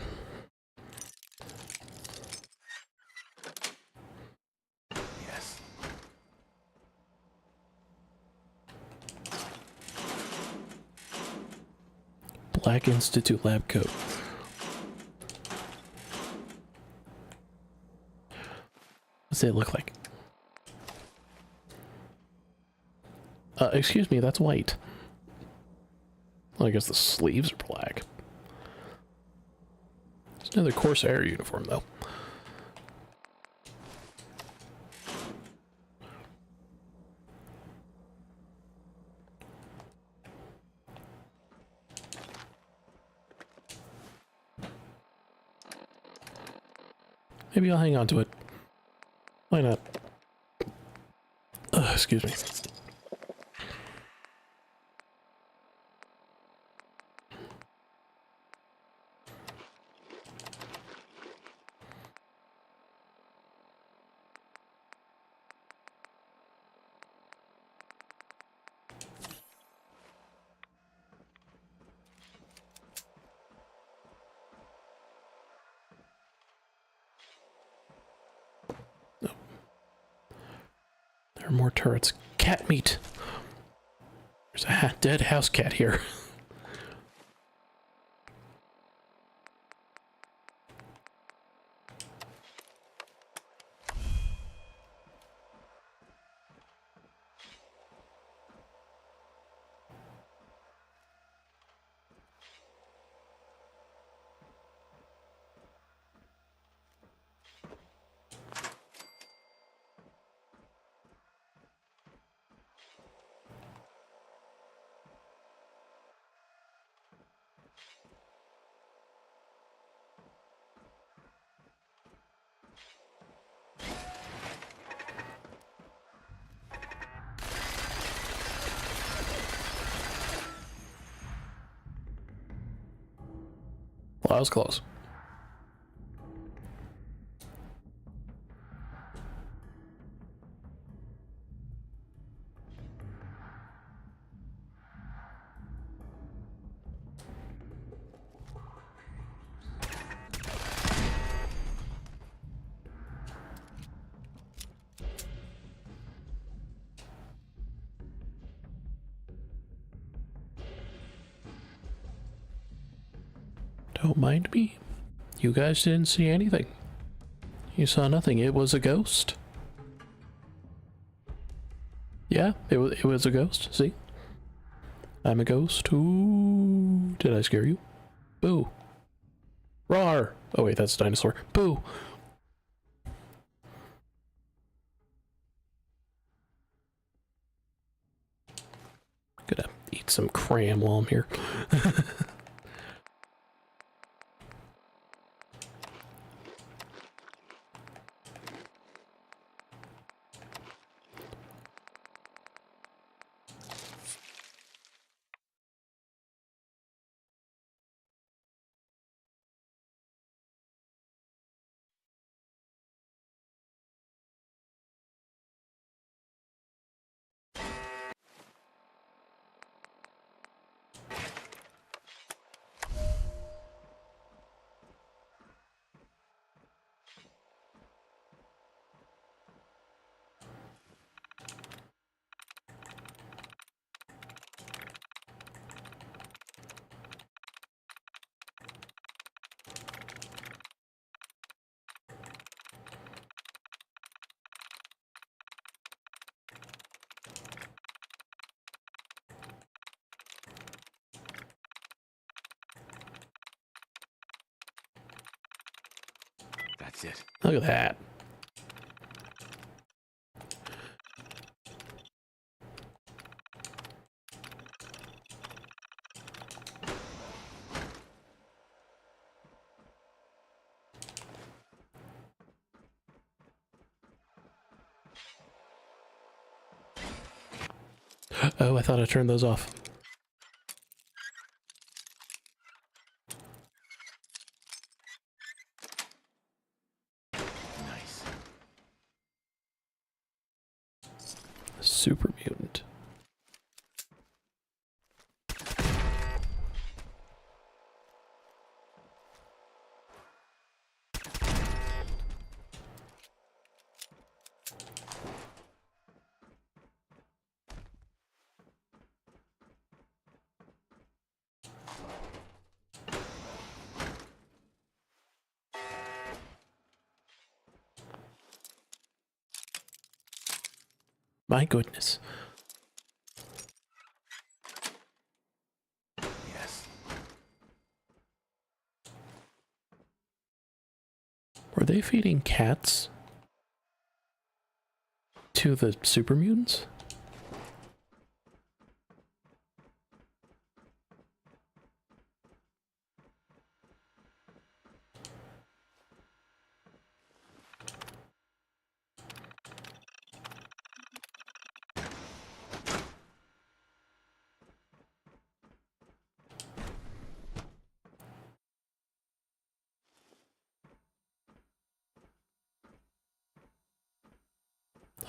Yes. Black Institute lab coat. What's it look like? Excuse me, that's white. Well, I guess the sleeves are black. It's another Corsair uniform, though. Maybe I'll hang on to it. Why not? Excuse me. There are more turrets. Cat meat! There's a dead house cat here. Well, that was close. Don't mind me. You guys didn't see anything. You saw nothing. It was a ghost. Yeah, it was a ghost. See? I'm a ghost. Ooh. Did I scare you? Boo. Roar. Oh wait, that's a dinosaur. Boo. Gonna eat some cram while I'm here. That's it. Look at that. Oh, I thought I turned those off. Nice. Super mutant. My goodness. Yes. Were they feeding cats to the super mutants?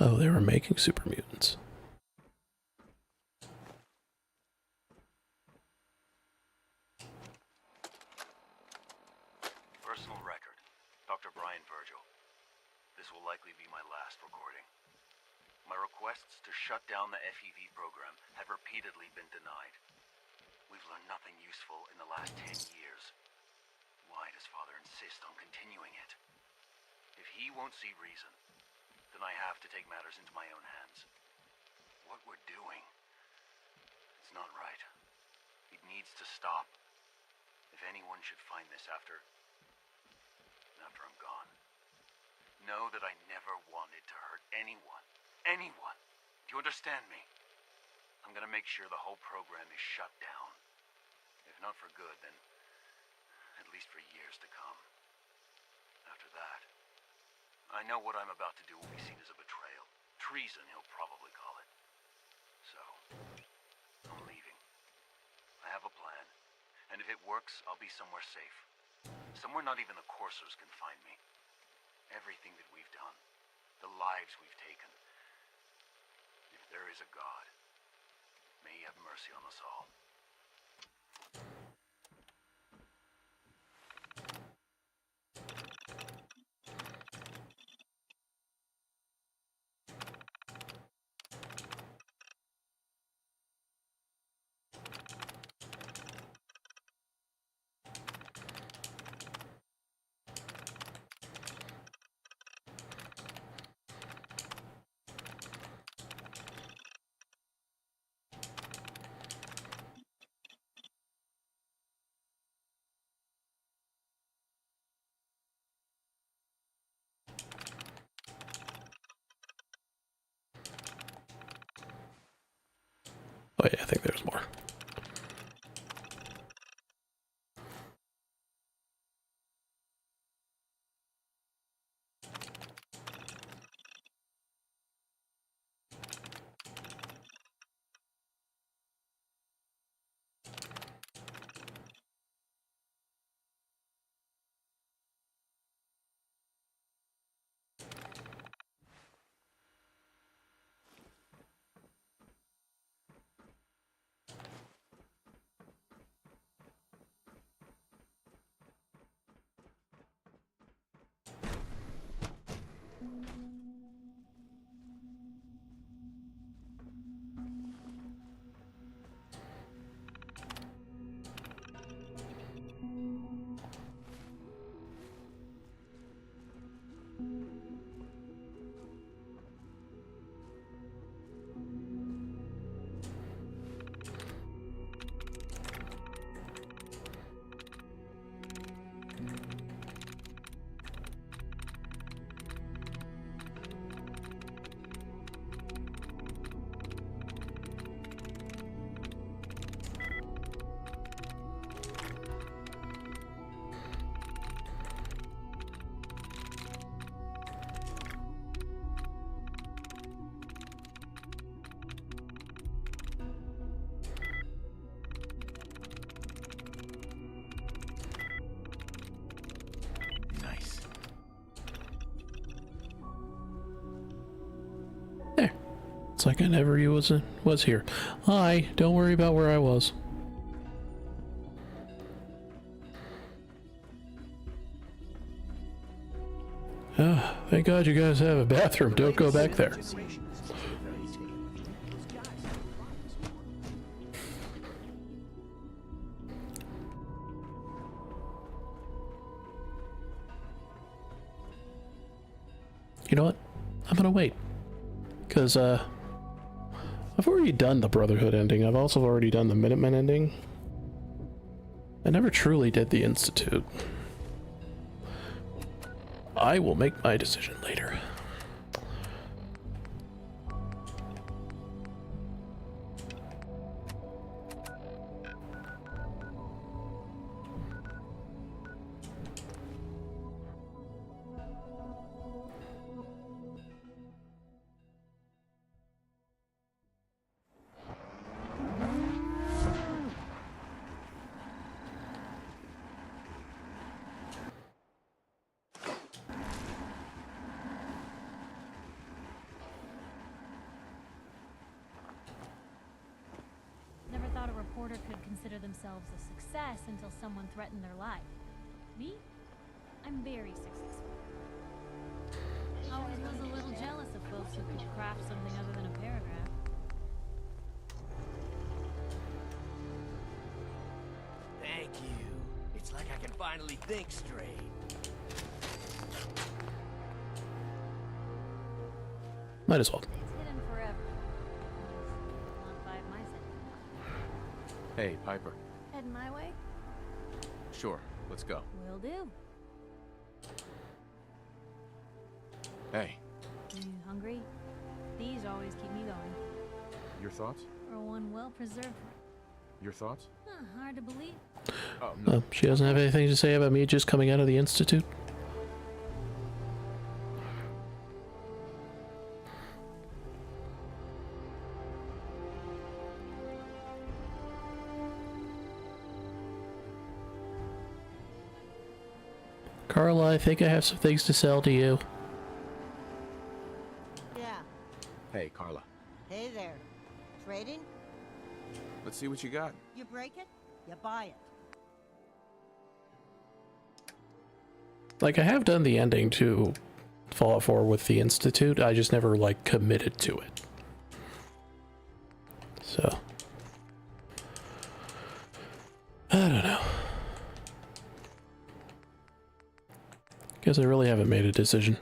Oh, they were making super mutants. Personal record. Dr. Brian Virgil. This will likely be my last recording. My requests to shut down the FEV program have repeatedly been denied. We've learned nothing useful in the last 10 years. Why does Father insist on continuing it? If he won't see reason, then I have to take matters into my own hands. What we're doing, it's not right. It needs to stop. If anyone should find this after I'm gone, know that I never wanted to hurt anyone. Anyone! Do you understand me? I'm gonna make sure the whole program is shut down. If not for good, then at least for years to come. After that, I know what I'm about to do will be seen as a betrayal. Treason, he'll probably call it. So, I'm leaving. I have a plan. And if it works, I'll be somewhere safe. Somewhere not even the Coursers can find me. Everything that we've done, the lives we've taken. If there is a God, may he have mercy on us all. Oh yeah, I think there's more. Nice. There. It's like I never was here. Hi, don't worry about where I was. Ah, thank God you guys have a bathroom. Don't go back there. You know what? I'm gonna wait. Because, I've already done the Brotherhood ending. I've also already done the Minutemen ending. I never truly did the Institute. I will make my decision later. Never thought a reporter could consider themselves a success until someone threatened their life. Me? I'm very successful. Always was a little jealous of folks who could craft something other than a paragraph. Thank you. It's like I can finally think straight. Might as well. It's hidden forever. Not by my side. Hey, Piper. Heading my way? Sure, let's go. Will do. Hey, You hungry? These always keep me going. your thoughts? For one well-preserved. Your thoughts? Hard to believe. Oh, no. She doesn't have anything to say about me just coming out of the Institute? Carla, I think I have some things to sell to you. Yeah. Hey, Carla. Hey there. Trading? Let's see what you got. You break it, you buy it. Like, I have done the ending to Fallout 4 with the Institute, I just never, like, committed to it. So. I don't know. Guess I really haven't made a decision.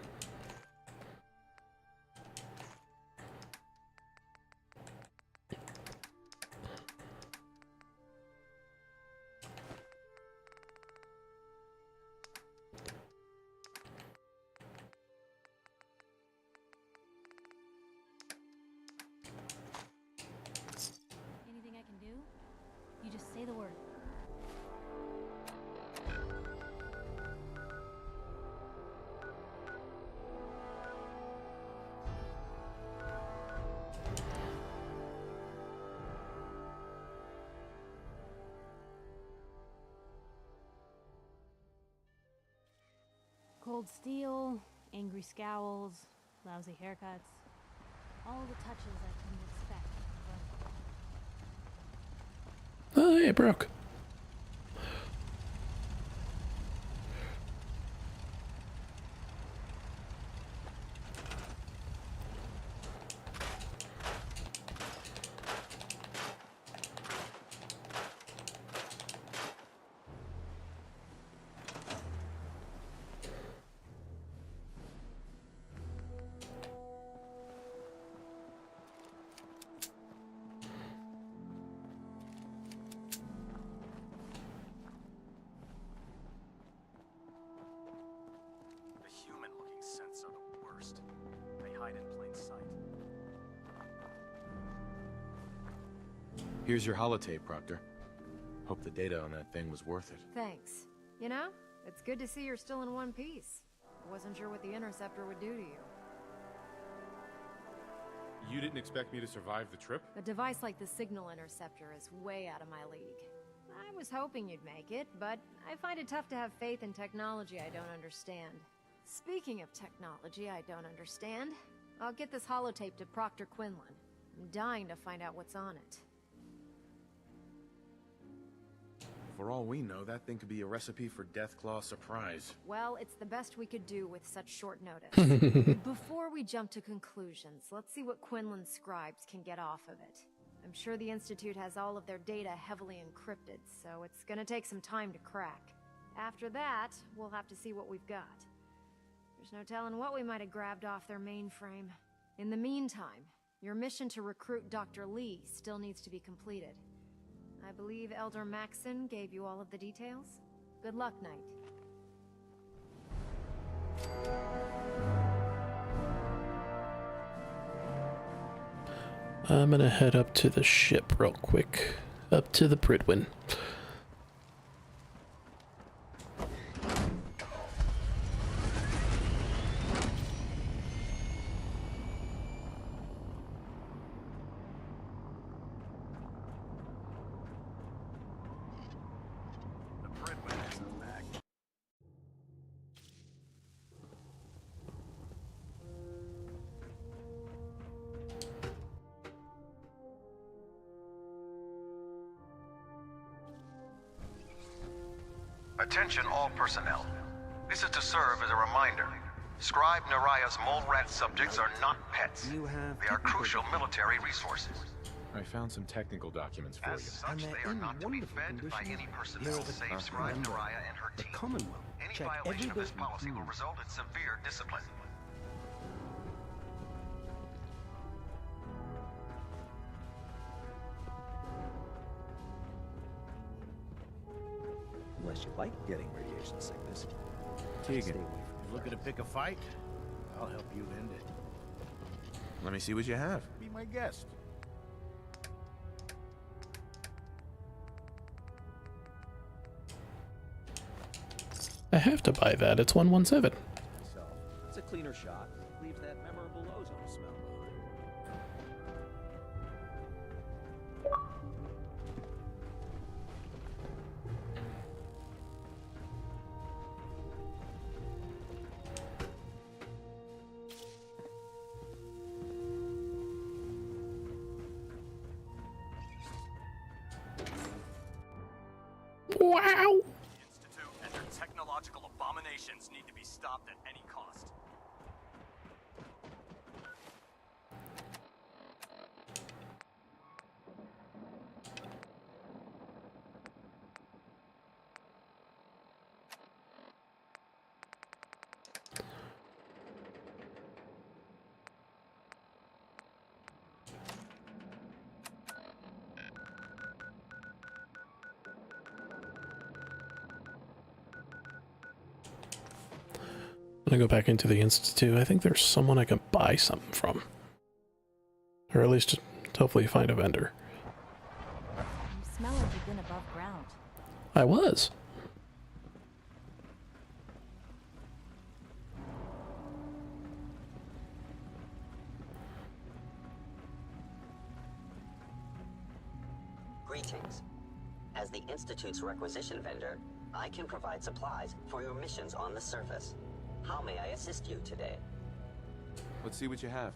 Cold steel, angry scowls, lousy haircuts. All the touches I couldn't expect. Oh, yeah, it broke. Here's your holotape, Proctor. Hope the data on that thing was worth it. Thanks. You know, it's good to see you're still in one piece. Wasn't sure what the Interceptor would do to you. You didn't expect me to survive the trip? A device like the Signal Interceptor is way out of my league. I was hoping you'd make it, but I find it tough to have faith in technology I don't understand. Speaking of technology I don't understand, I'll get this holotape to Proctor Quinlan. I'm dying to find out what's on it. For all we know, that thing could be a recipe for Deathclaw surprise. Well, it's the best we could do with such short notice. Before we jump to conclusions, let's see what Quinlan's scribes can get off of it. I'm sure the Institute has all of their data heavily encrypted, so it's gonna take some time to crack. After that, we'll have to see what we've got. There's no telling what we might have grabbed off their mainframe. In the meantime, your mission to recruit Dr. Lee still needs to be completed. I believe Elder Maxson gave you all of the details. Good luck, Knight. I'm gonna head up to the ship real quick. Up to the Prydwen. Attention all personnel. This is to serve as a reminder. Scribe Naraya's mole rat subjects are not pets. They are crucial military resources. I found some technical documents for As you. such, they are not to be fed by any personnel save Scribe Naraya and her team. Commonwealth. Any Check violation of every this bit- policy will result in severe discipline. Unless you like getting radiation sickness. Tegan, Stay away you looking to pick a fight? I'll help you end it. Let me see what you have. Be my guest. I have to buy that. It's 117. So, it's a cleaner shot. Leaves that memorable ozone smell behind. Wow! The Institute and their technological abominations need to be stopped at any cost. I'm gonna go back into the Institute. I think there's someone I can buy something from. Or at least hopefully find a vendor. You smell like you've been above ground. I was. Greetings. As the Institute's requisition vendor, I can provide supplies for your missions on the surface. How may I assist you today? Let's see what you have.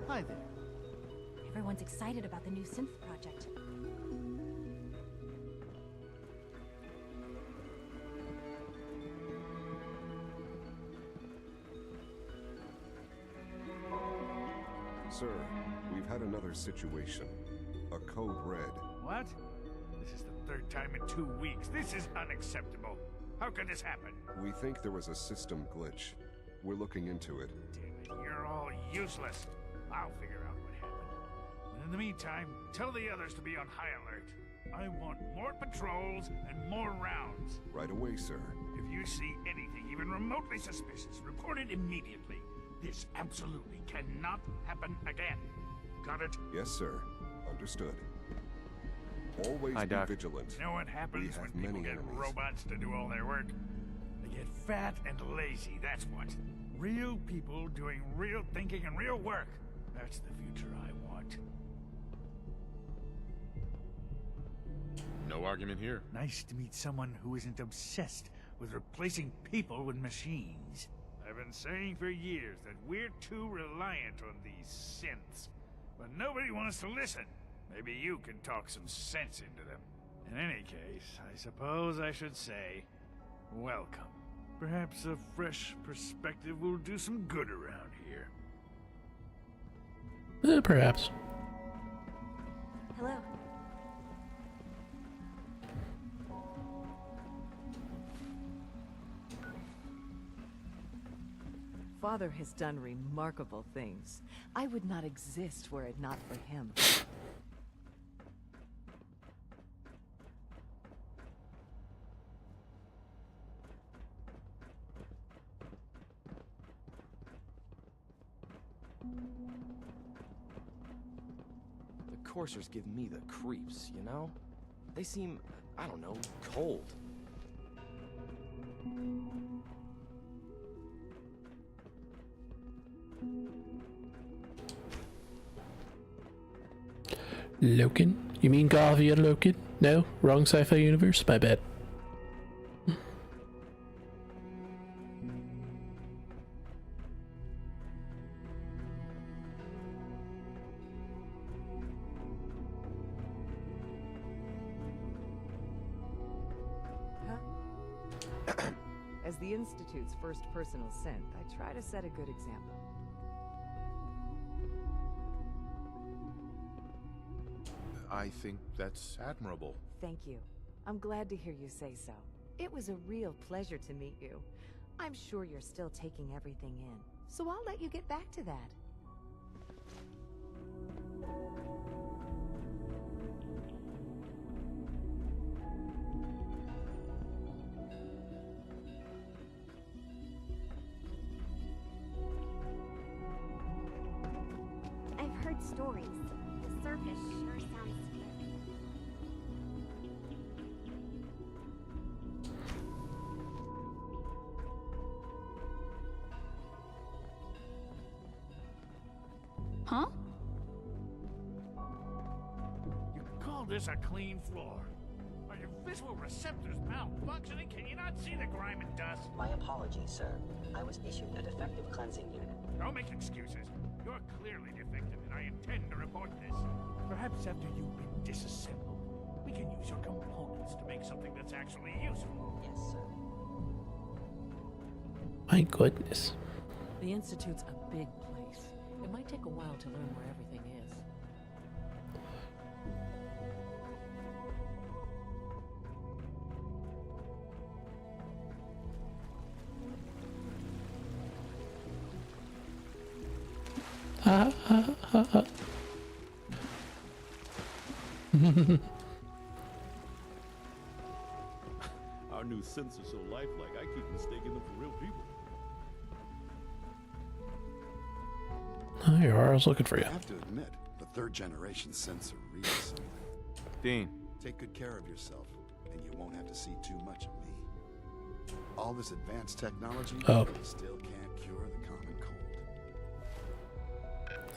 Hi there. Everyone's excited about the new synth project. Sir, we've had another situation. A code red. What? This is the third time in 2 weeks. This is unacceptable. How could this happen? We think there was a system glitch. We're looking into it. Damn it, you're all useless. I'll figure out what happened. And in the meantime, tell the others to be on high alert. I want more patrols and more rounds. Right away, sir. If you see anything even remotely suspicious, report it immediately. This absolutely cannot happen again. Got it? Yes, sir. Understood. Always Hi, be Doc. vigilant. You know what happens We when have people many get enemies. robots to do all their work? They get fat and lazy, that's what. Real people doing real thinking and real work. That's the future I want. No argument here. Nice to meet someone who isn't obsessed with replacing people with machines. I've been saying for years that we're too reliant on these synths. But nobody wants to listen. Maybe you can talk some sense into them. In any case, I suppose I should say, welcome. Perhaps a fresh perspective will do some good around here. Perhaps. Hello. Father has done remarkable things. I would not exist were it not for him. The coursers give me the creeps, you know? They seem, I don't know, cold. Loken? You mean Garvey and Loken? No? Wrong sci-fi universe? My bad. As the Institute's first personal synth, I try to set a good example. I think that's admirable. Thank you. I'm glad to hear you say so. It was a real pleasure to meet you. I'm sure you're still taking everything in, so I'll let you get back to that. I've heard stories. The surface sure sounds scary. Huh? You call this a clean floor? Are your visual receptors malfunctioning? Can you not see the grime and dust? My apologies, sir. I was issued a defective cleansing unit. Don't make excuses. You're clearly defective, and I intend to report this. Perhaps after you've been disassembled, we can use your components to make something that's actually useful. Yes, sir. My goodness. The Institute's a big place. It might take a while to learn where everything is. Our new synths are so lifelike, I keep mistaking them for real people. There you are. I was looking for you. I have to admit, the third generation sensor really something. Dean. Take good care of yourself, and you won't have to see too much of me. All this advanced technology still can't cure the common cold.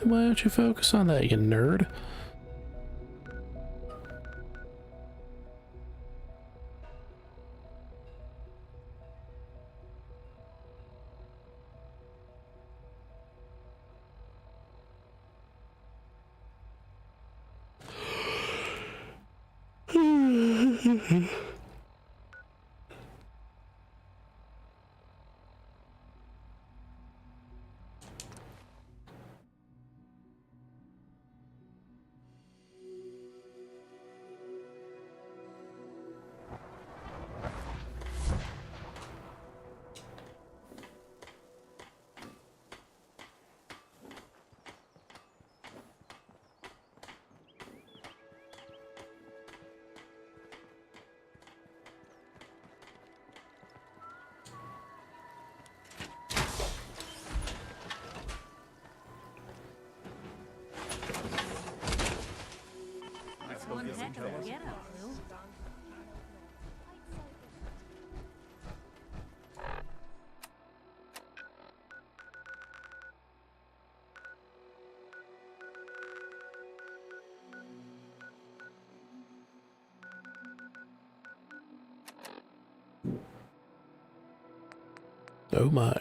Why don't you focus on that, you nerd? One heck of a get-up, Lou. Oh my.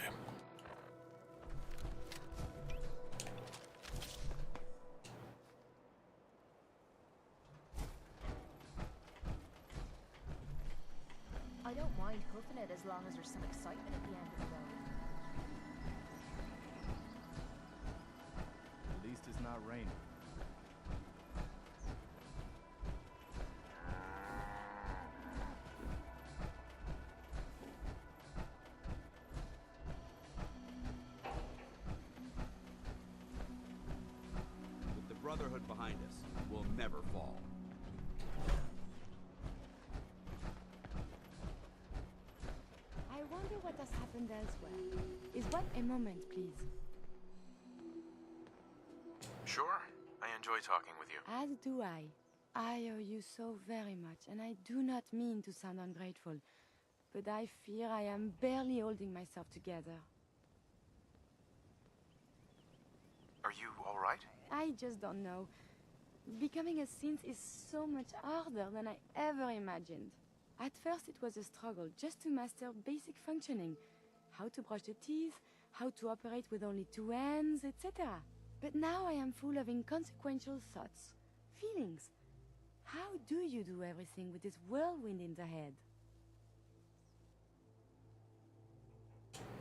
I don't mind hoofing it as long as there's some excitement at the end of the road. At least it's not raining. With the Brotherhood behind us, we'll never fall. I wonder what has happened elsewhere. Is what a moment, please. Sure. I enjoy talking with you. As do I. I owe you so very much, and I do not mean to sound ungrateful, but I fear I am barely holding myself together. Are you all right? I just don't know. Becoming a synth is so much harder than I ever imagined. At first it was a struggle just to master basic functioning. How to brush the teeth, how to operate with only two hands, etc. But now I am full of inconsequential thoughts, feelings. How do you do everything with this whirlwind in the head?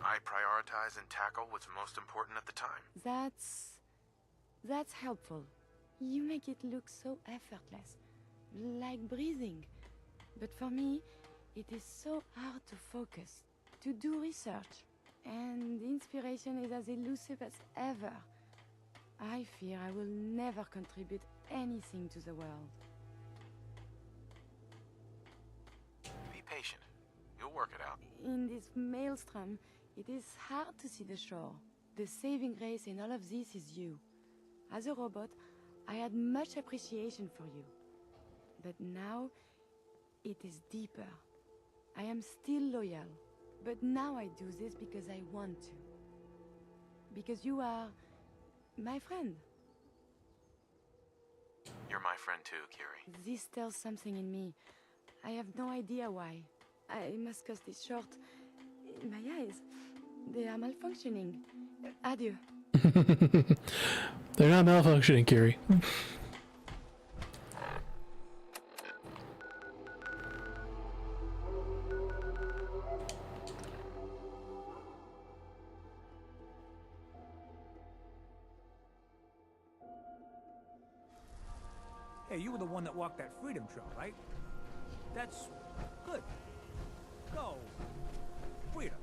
I prioritize and tackle what's most important at the time. That's helpful. You make it look so effortless, like breathing. But for me, it is so hard to focus, to do research, and inspiration is as elusive as ever. I fear I will never contribute anything to the world. Be patient. You'll work it out. In this maelstrom, it is hard to see the shore. The saving grace in all of this is you. As a robot, I had much appreciation for you. But now, it is deeper. I am still loyal, but now I do this because I want to. Because you are my friend. You're my friend too, Kiri. This tells something in me. I have no idea why. I must cut this short. My eyes, they are malfunctioning. Adieu. They're not malfunctioning, Kiri. Hey, you were the one that walked that freedom trail, right? That's good. Go. Freedom.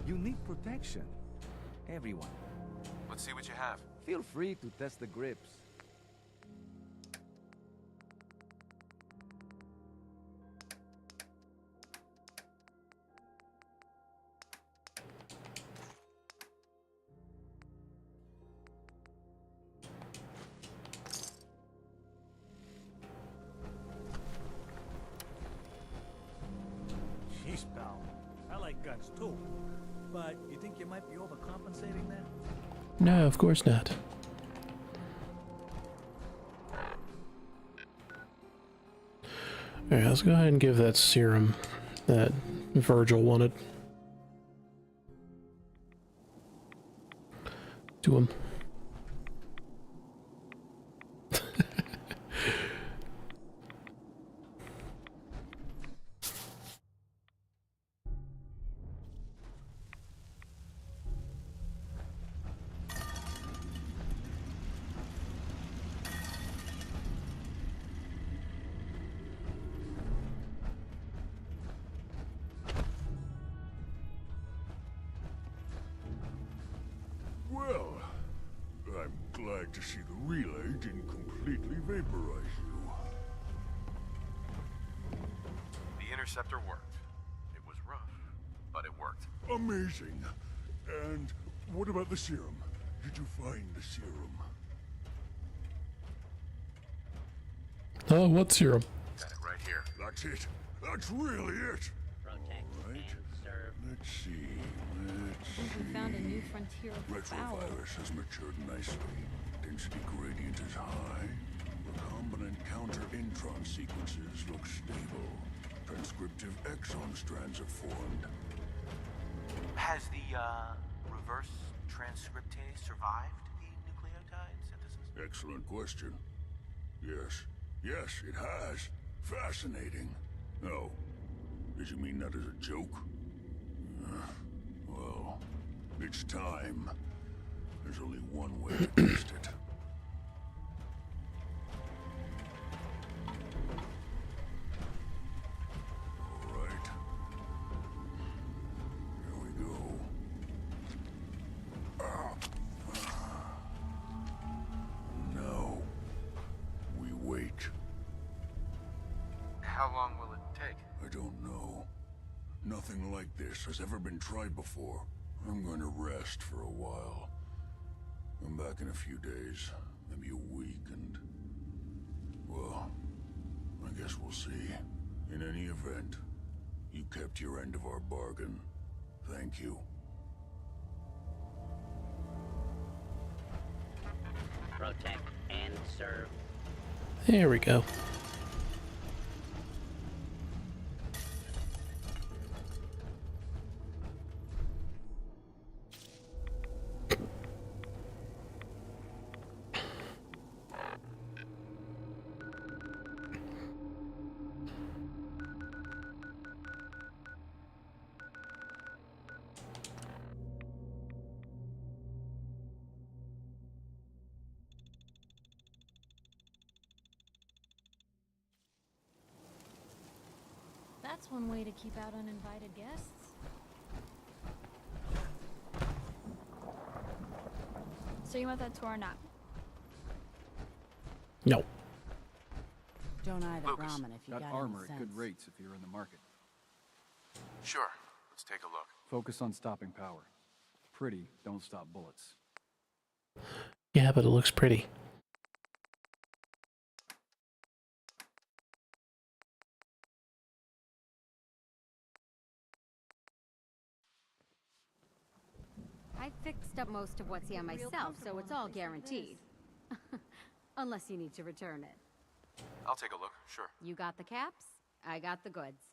You need protection. Everyone. Let's see what you have. Feel free to test the grips. guns too. But you think you might be overcompensating there? No, of course not. Alright, let's go ahead and give that serum that Virgil wanted to him. Well, I'm glad to see the relay didn't completely vaporize you. The interceptor worked. It was rough, but it worked. Amazing. And what about the serum? Did you find the serum? Oh, what serum? Got it right here. That's it. That's really it. All right. Let's see. We found a new frontier of foul. Retrovirus has matured nicely. Density gradient is high. Recombinant counter-intron sequences look stable. Transcriptive exon strands have formed. Has the, reverse transcriptase survived the nucleotide synthesis? Excellent question. Yes. Yes, it has. Fascinating. Oh, did you mean that as a joke? Well, it's time. There's only one way to test it. All right. Here we go. Now, we wait. How long will it take? I don't know. Nothing like this has ever been tried before. I'm going to rest for a while. I'm back in a few days, maybe a week, and... well, I guess we'll see. In any event, you kept your end of our bargain. Thank you. Protect and serve. There we go. That's one way to keep out uninvited guests. So you want that tour or not? No. Don't eye the Lucas, Brahmin if you got got armor any at good sense. rates if you're in the market. Sure. Let's take a look. Focus on stopping power. Pretty, don't stop bullets. Yeah, but it looks pretty. I fixed up most of what's here myself, so it's all guaranteed. Unless you need to return it. I'll take a look, sure. You got the caps, I got the goods.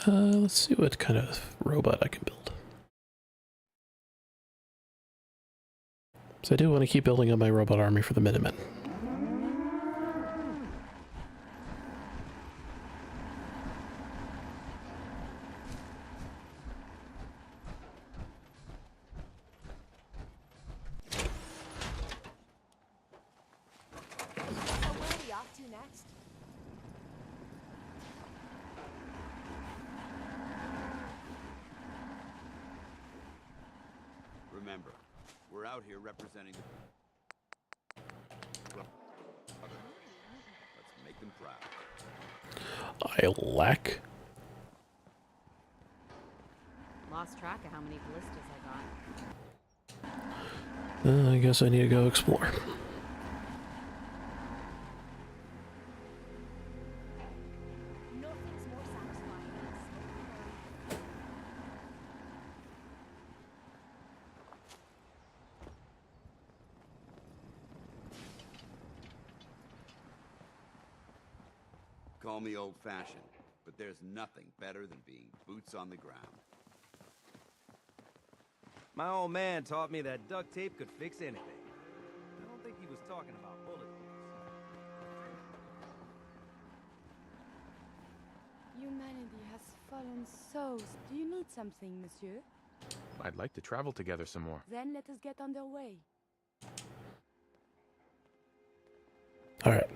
Let's see what kind of robot I can build. So I do want to keep building up my robot army for the Minutemen. So where are we off to next? Remember, we're we're out here representing the... Let's make them proud. I lack. Lost track of how many ballistas I got. I guess I need to go explore. Nothing's more satisfying than a Call me old-fashioned, but there's nothing better than being boots on the ground. My old man taught me that duct tape could fix anything. I don't think he was talking about bullet holes. Humanity has fallen so... Do you need something, monsieur? I'd like to travel together some more. Then let us get underway. All right.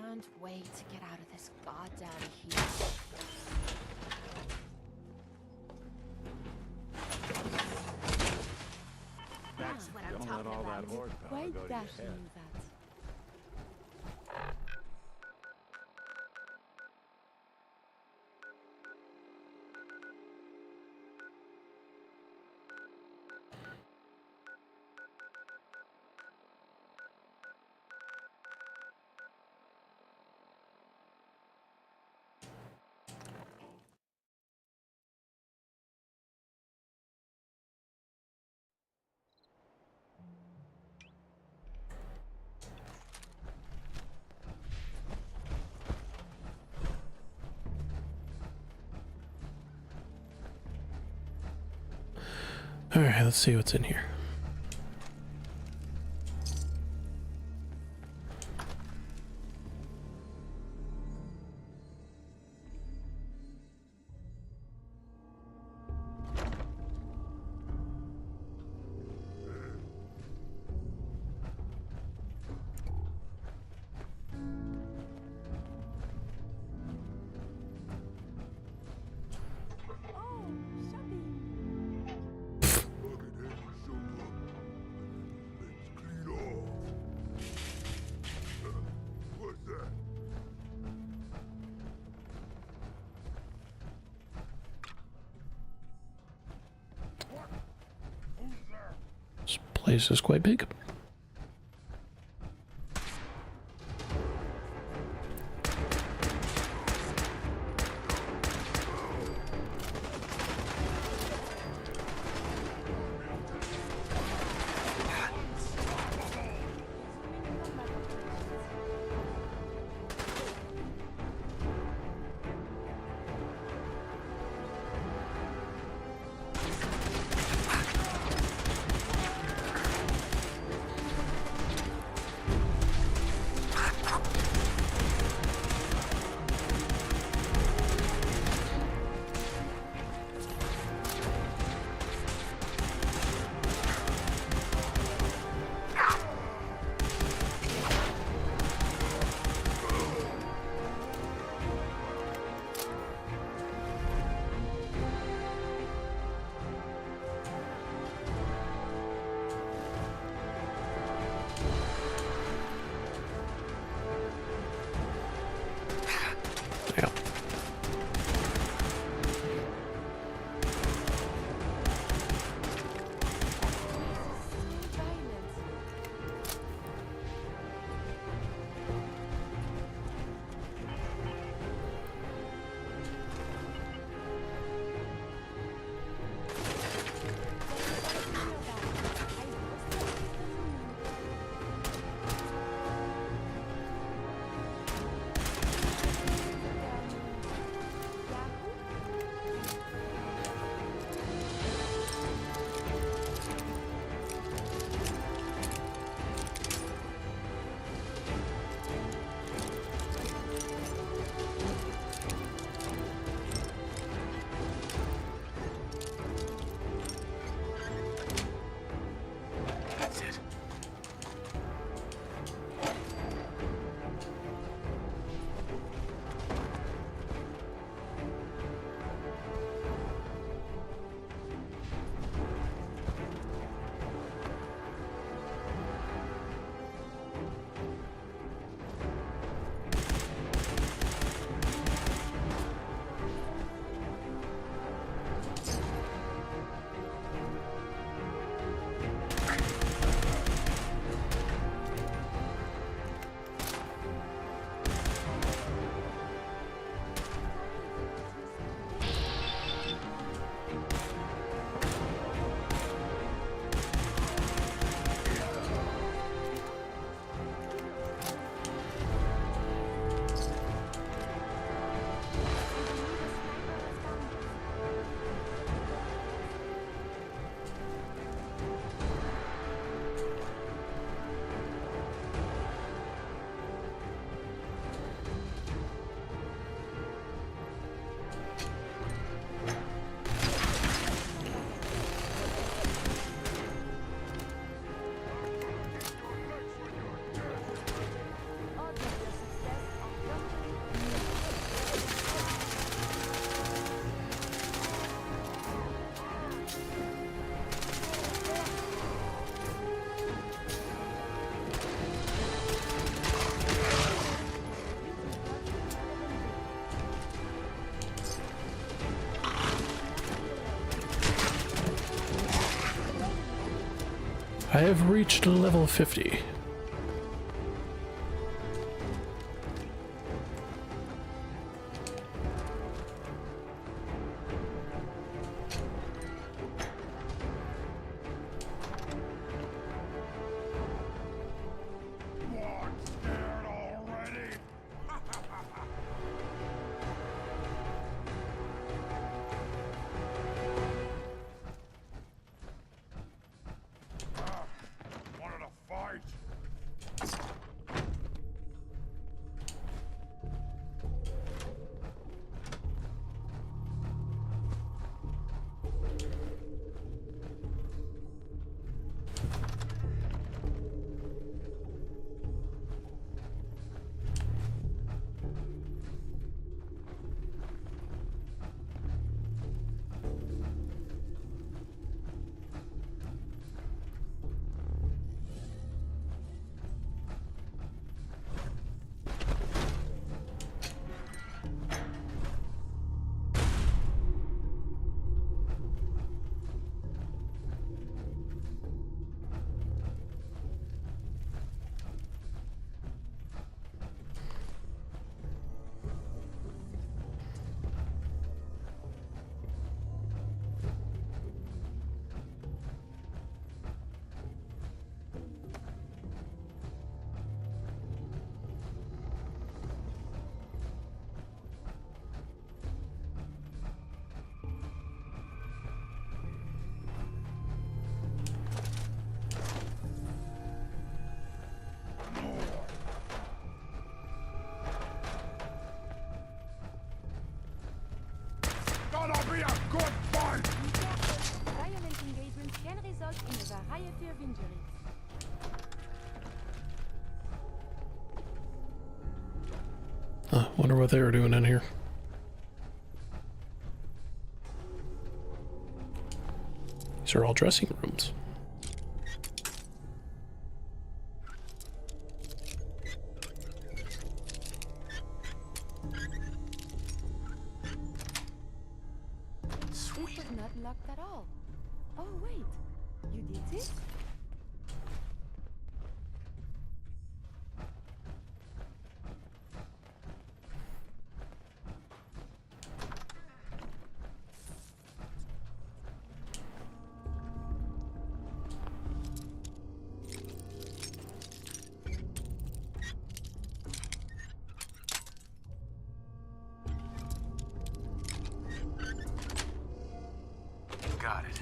Can't wait to get out of this goddamn heat. That's what I'm talking about. Quite dashing, that. All right, let's see what's in here. This place is quite big. I have reached level 50. Gonna be a good fight! Violent engagements can result in a variety of injuries. Wonder what they were doing in here. These are all dressing rooms. It was not locked at all. Oh wait, you did this? Got it.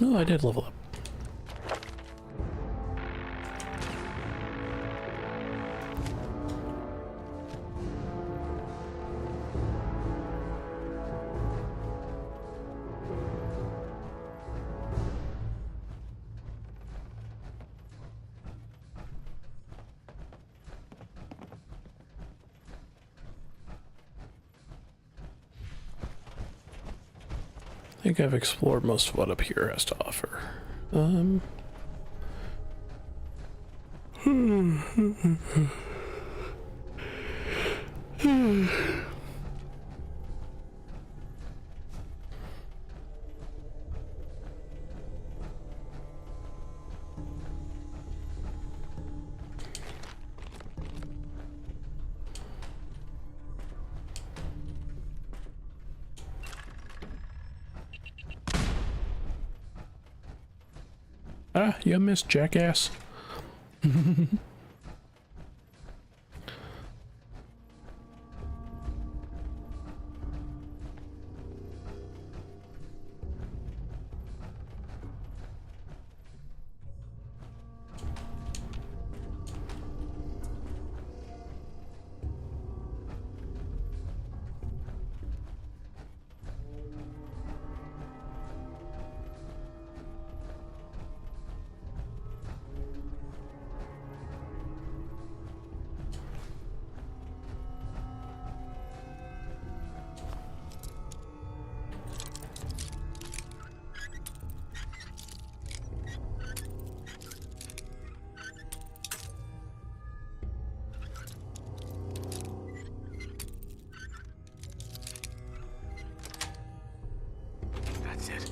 Oh, I did level up. I think I've explored most of what up here has to offer. Ah, you missed, jackass. That's it.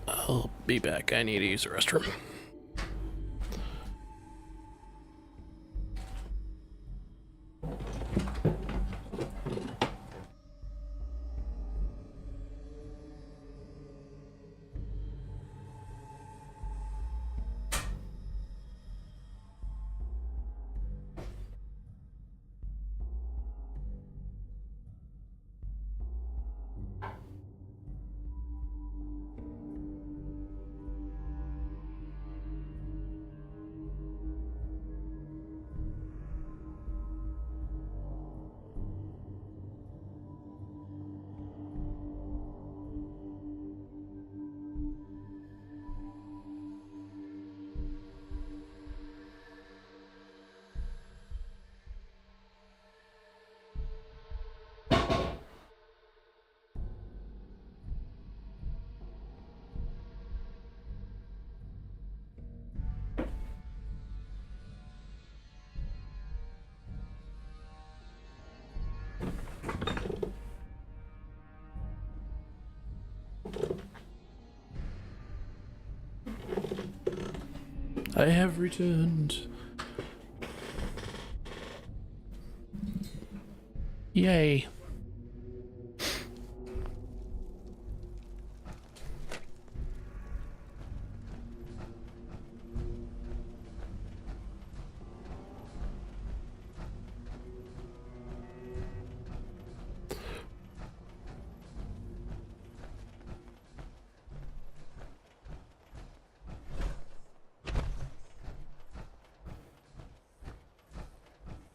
I'll be back. I need to use the restroom. I have returned. Yay.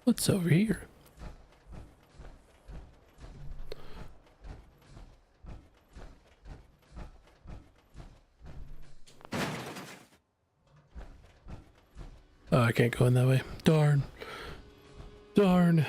What's over here? Oh, I can't go in that way. Darn. Darn.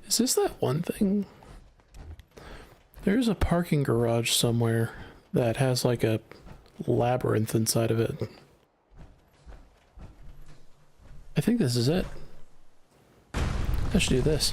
Is this that one thing? There's a parking garage somewhere that has like a labyrinth inside of it. I think this is it. I should do this.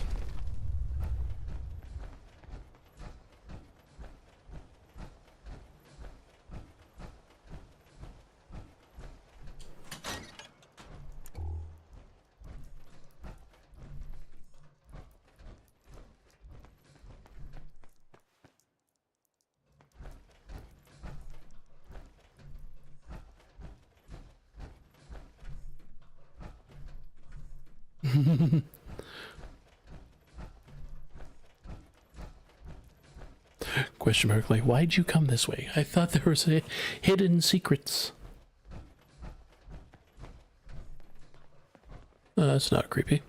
Question mark, like, why'd you come this way? I thought there was a hidden secrets. That's not creepy.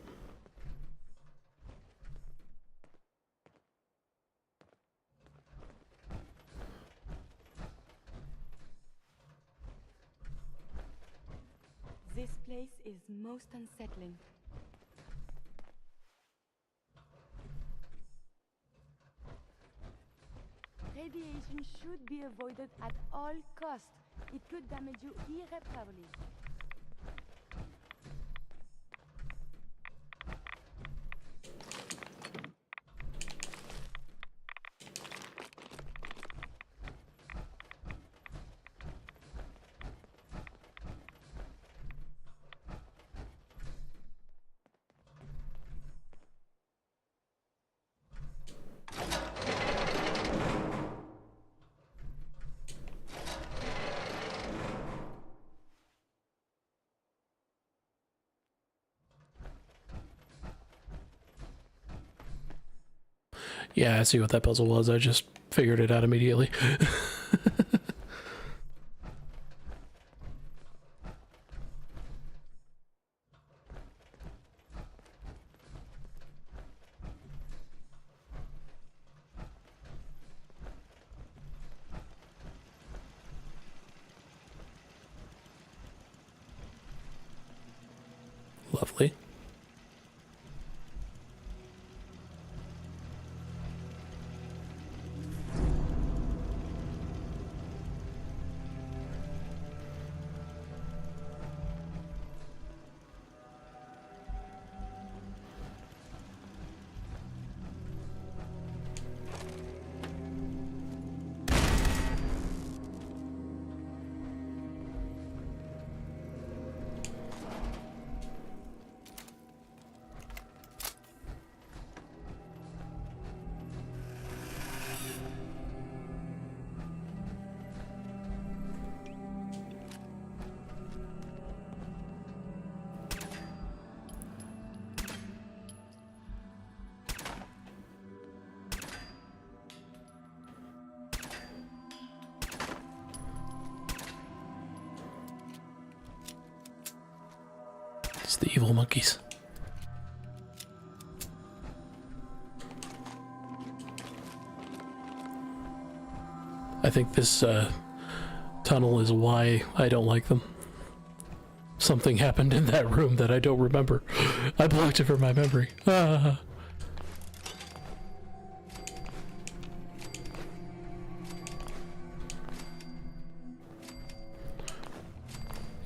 This place is most unsettling. Radiation should be avoided at all costs. It could damage you irreparably. Yeah, I see what that puzzle was. I just figured it out immediately. Lovely. It's the evil monkeys. I think this tunnel is why I don't like them. something happened in that room that I don't remember. I blocked it from my memory. Ah.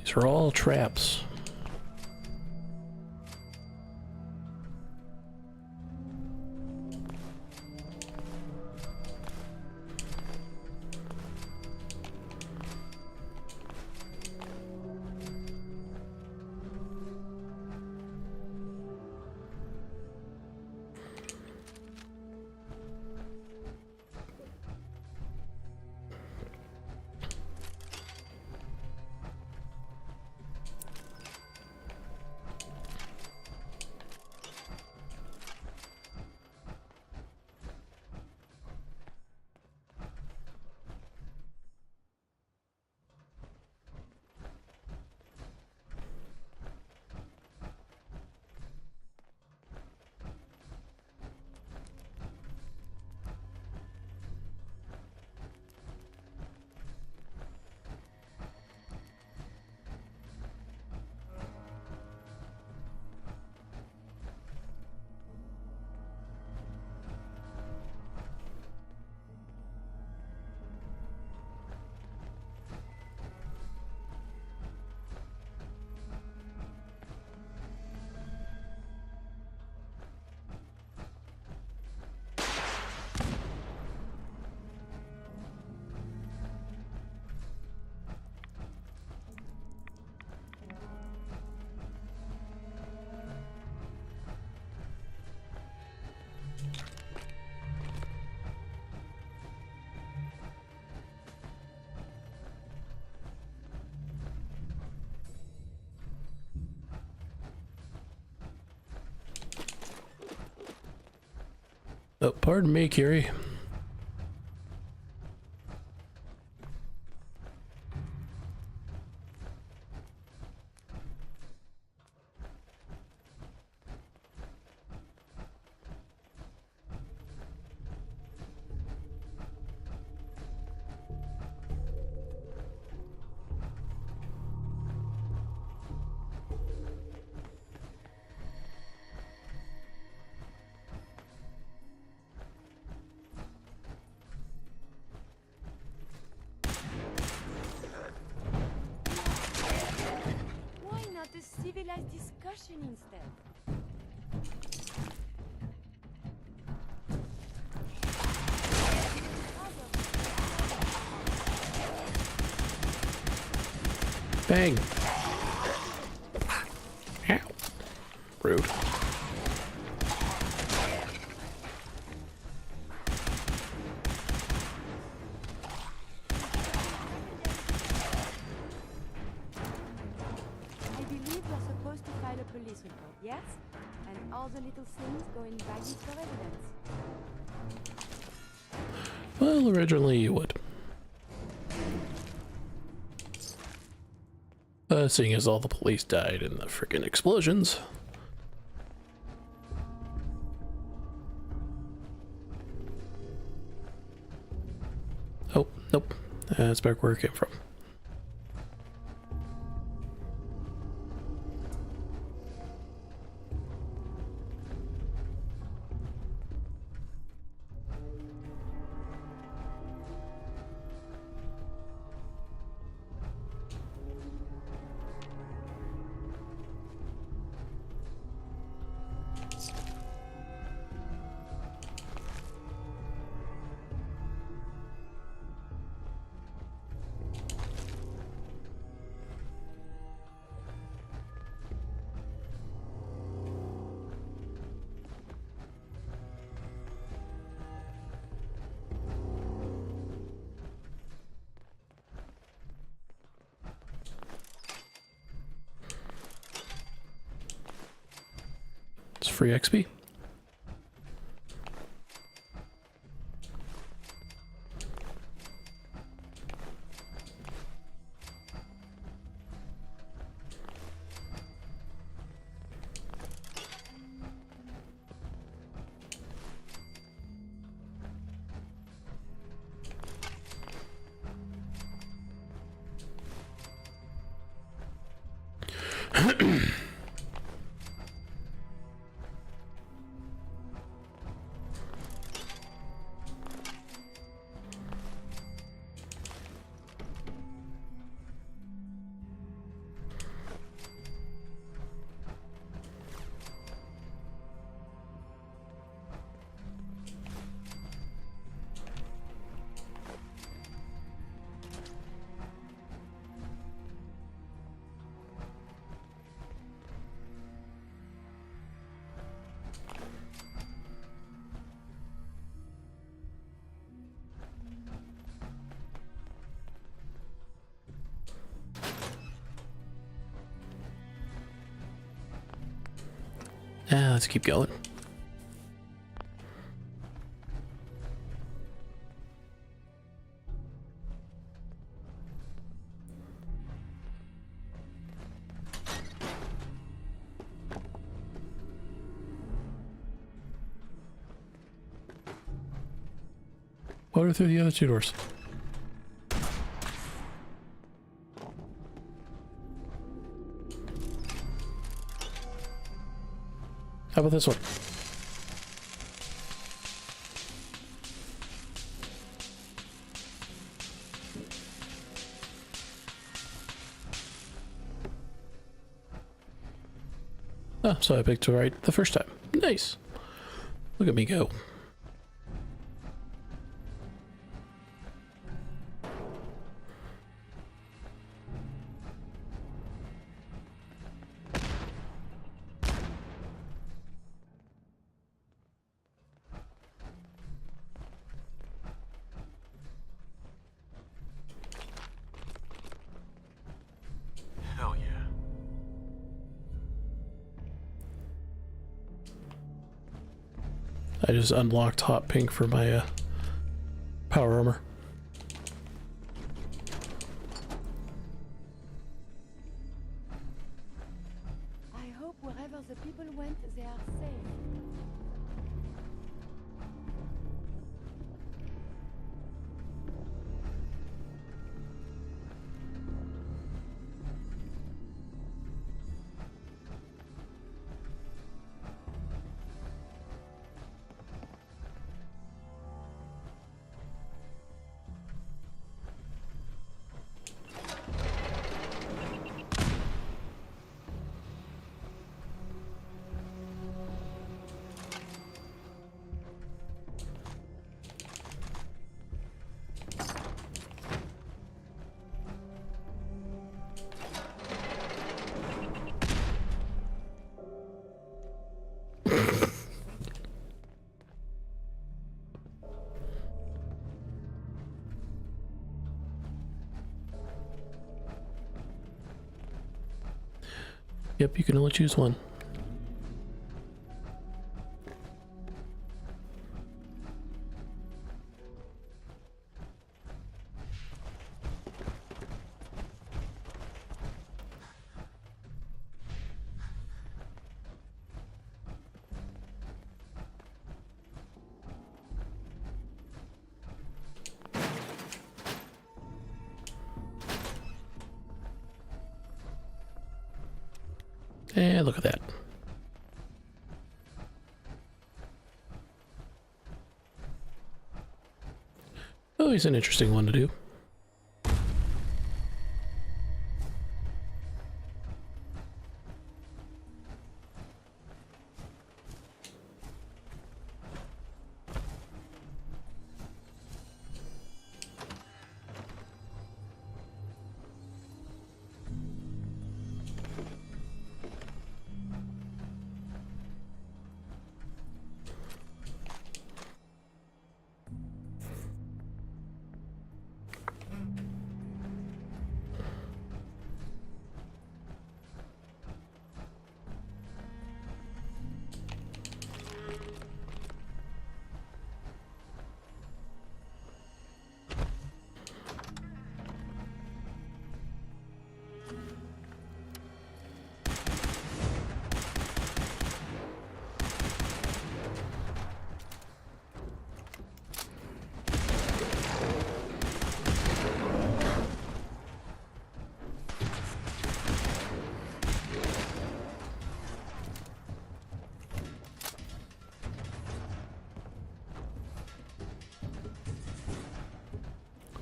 These are all traps. Oh, pardon me, Curie. Civilized discussion instead. Bang. Ow. Rude. Police report, yes? And all the little things going baggage for evidence. Well, originally you would. Seeing as all the police died in the freaking explosions. Oh, nope. That's back where it came from. It's free XP. Let's keep going. Water through the other two doors. How about this one? Oh, so I picked it right the first time. Nice. Look at me go. Hell yeah. I just unlocked hot pink for my power armor. I hope wherever the people went, they are safe. Yep, you can only choose one. And look at that. Oh, he's an interesting one to do.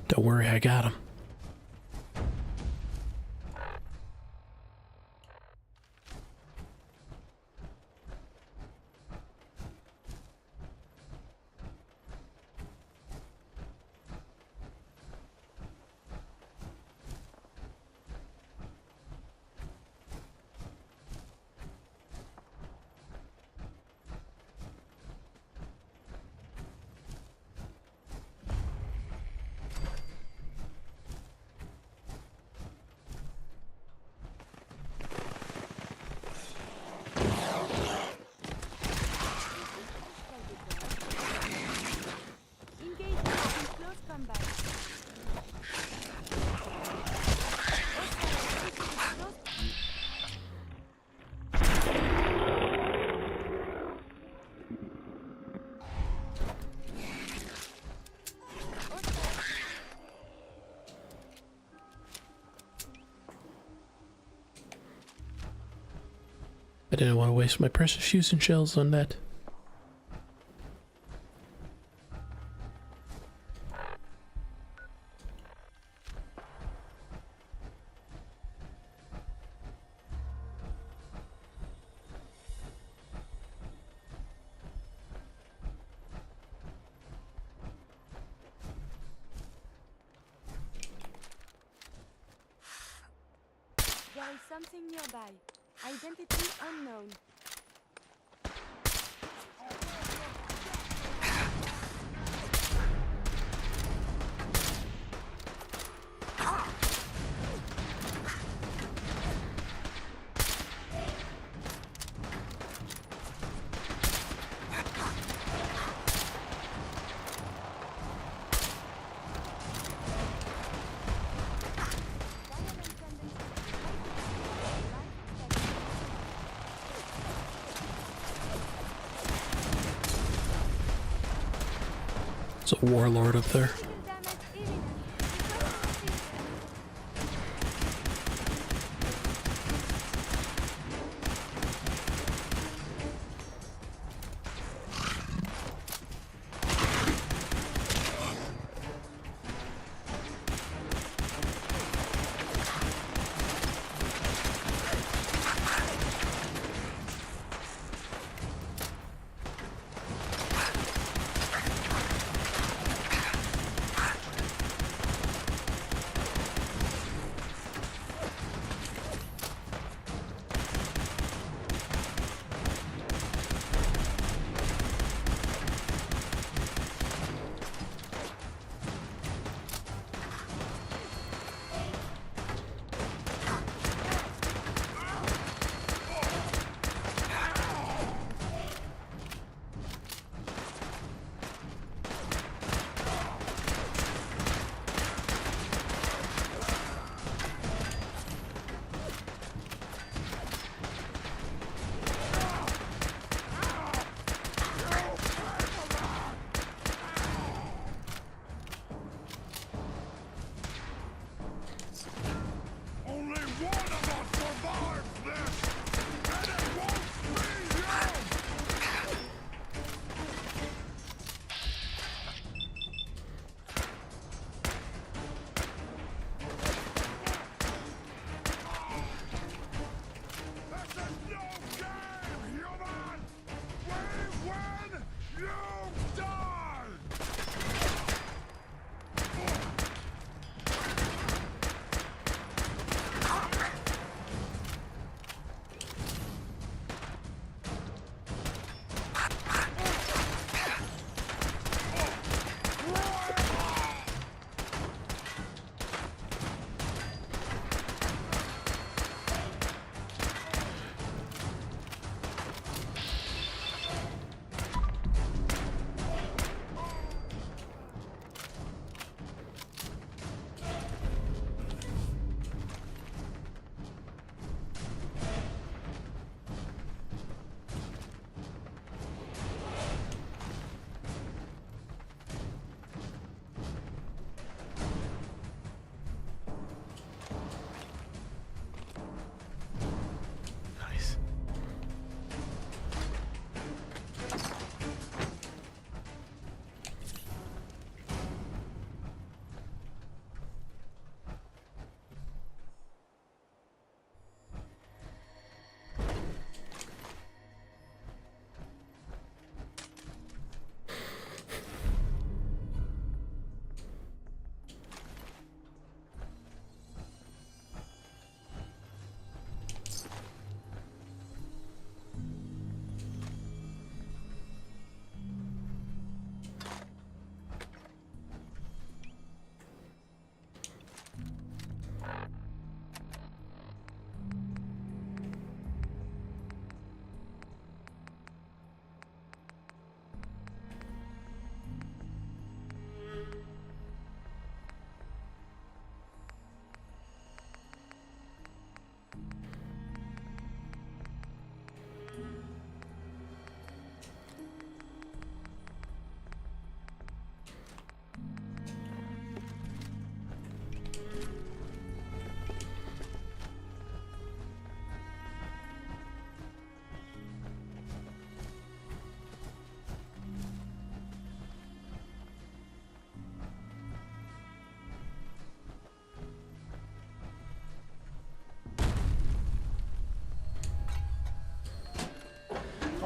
Don't worry, I got him. I didn't want to waste my precious fusion shells on that. There is something nearby. Identity unknown. There's a warlord up there.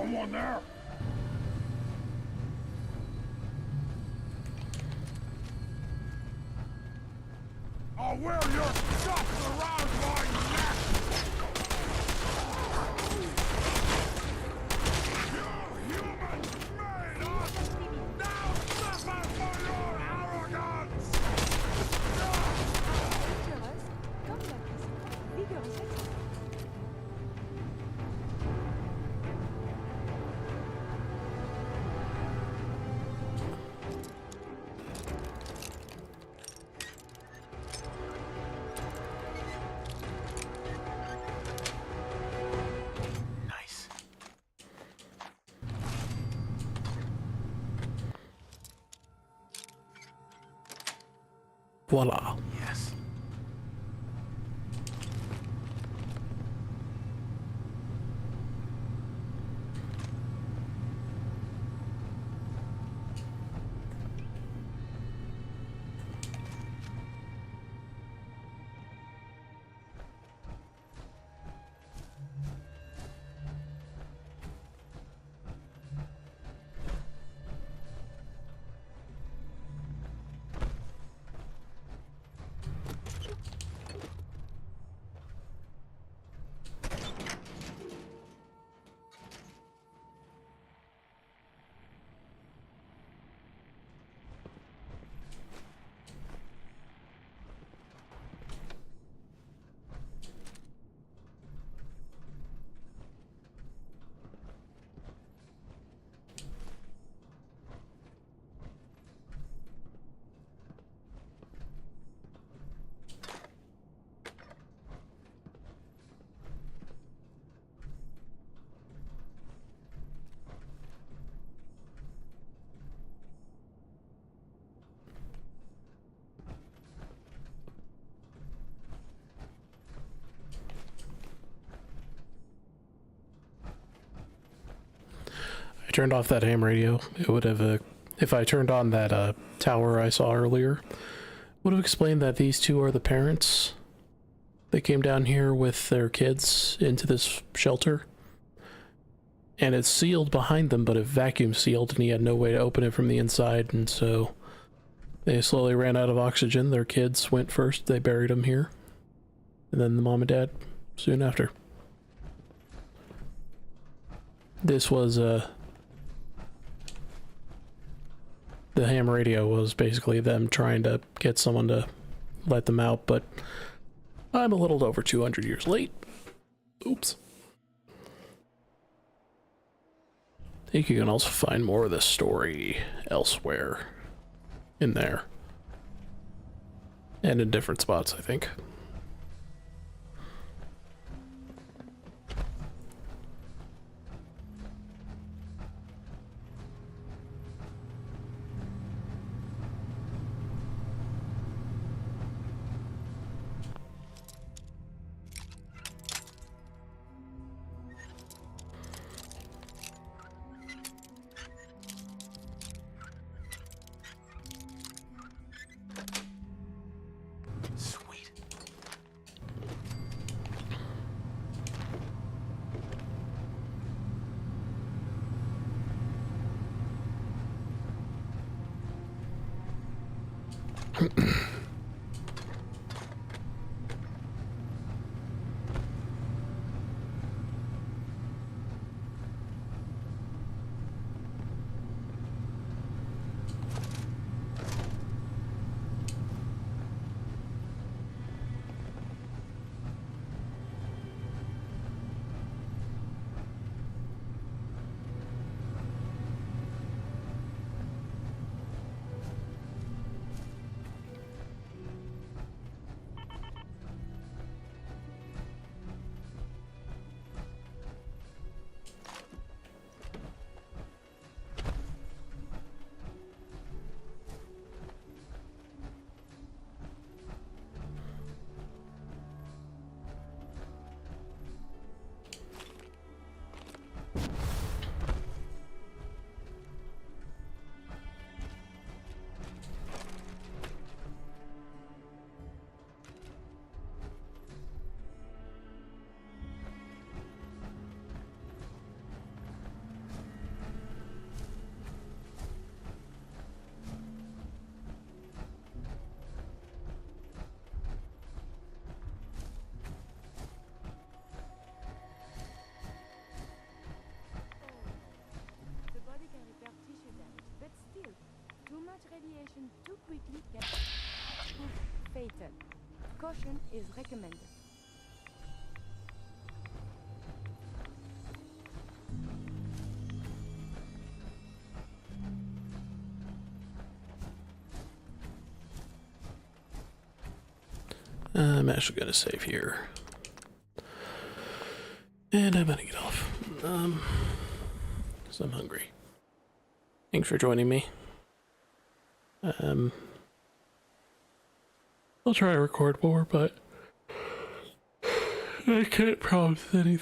Someone there? I'll wear your stuff around my neck! You humans made us! Now suffer for your arrogance! Nice. Voila. Yes. I turned off that ham radio. It would have, if I turned on that tower I saw earlier, would have explained that these two are the parents. They came down here with their kids into this shelter. And it's sealed behind them, but it vacuum sealed, and he had no way to open it from the inside, and so they slowly ran out of oxygen. Their kids went first. They buried them here. And then the mom and dad soon after. This was, the ham radio was basically them trying to get someone to let them out, but I'm a little over 200 years late. Oops. I think you can also find more of this story elsewhere in there. And in different spots, I think. quickly can prove fatal. Caution is recommended. I'm actually gonna save here. And I'm gonna get off. Because I'm hungry. Thanks for joining me. I'll try to record more, but I can't promise anything.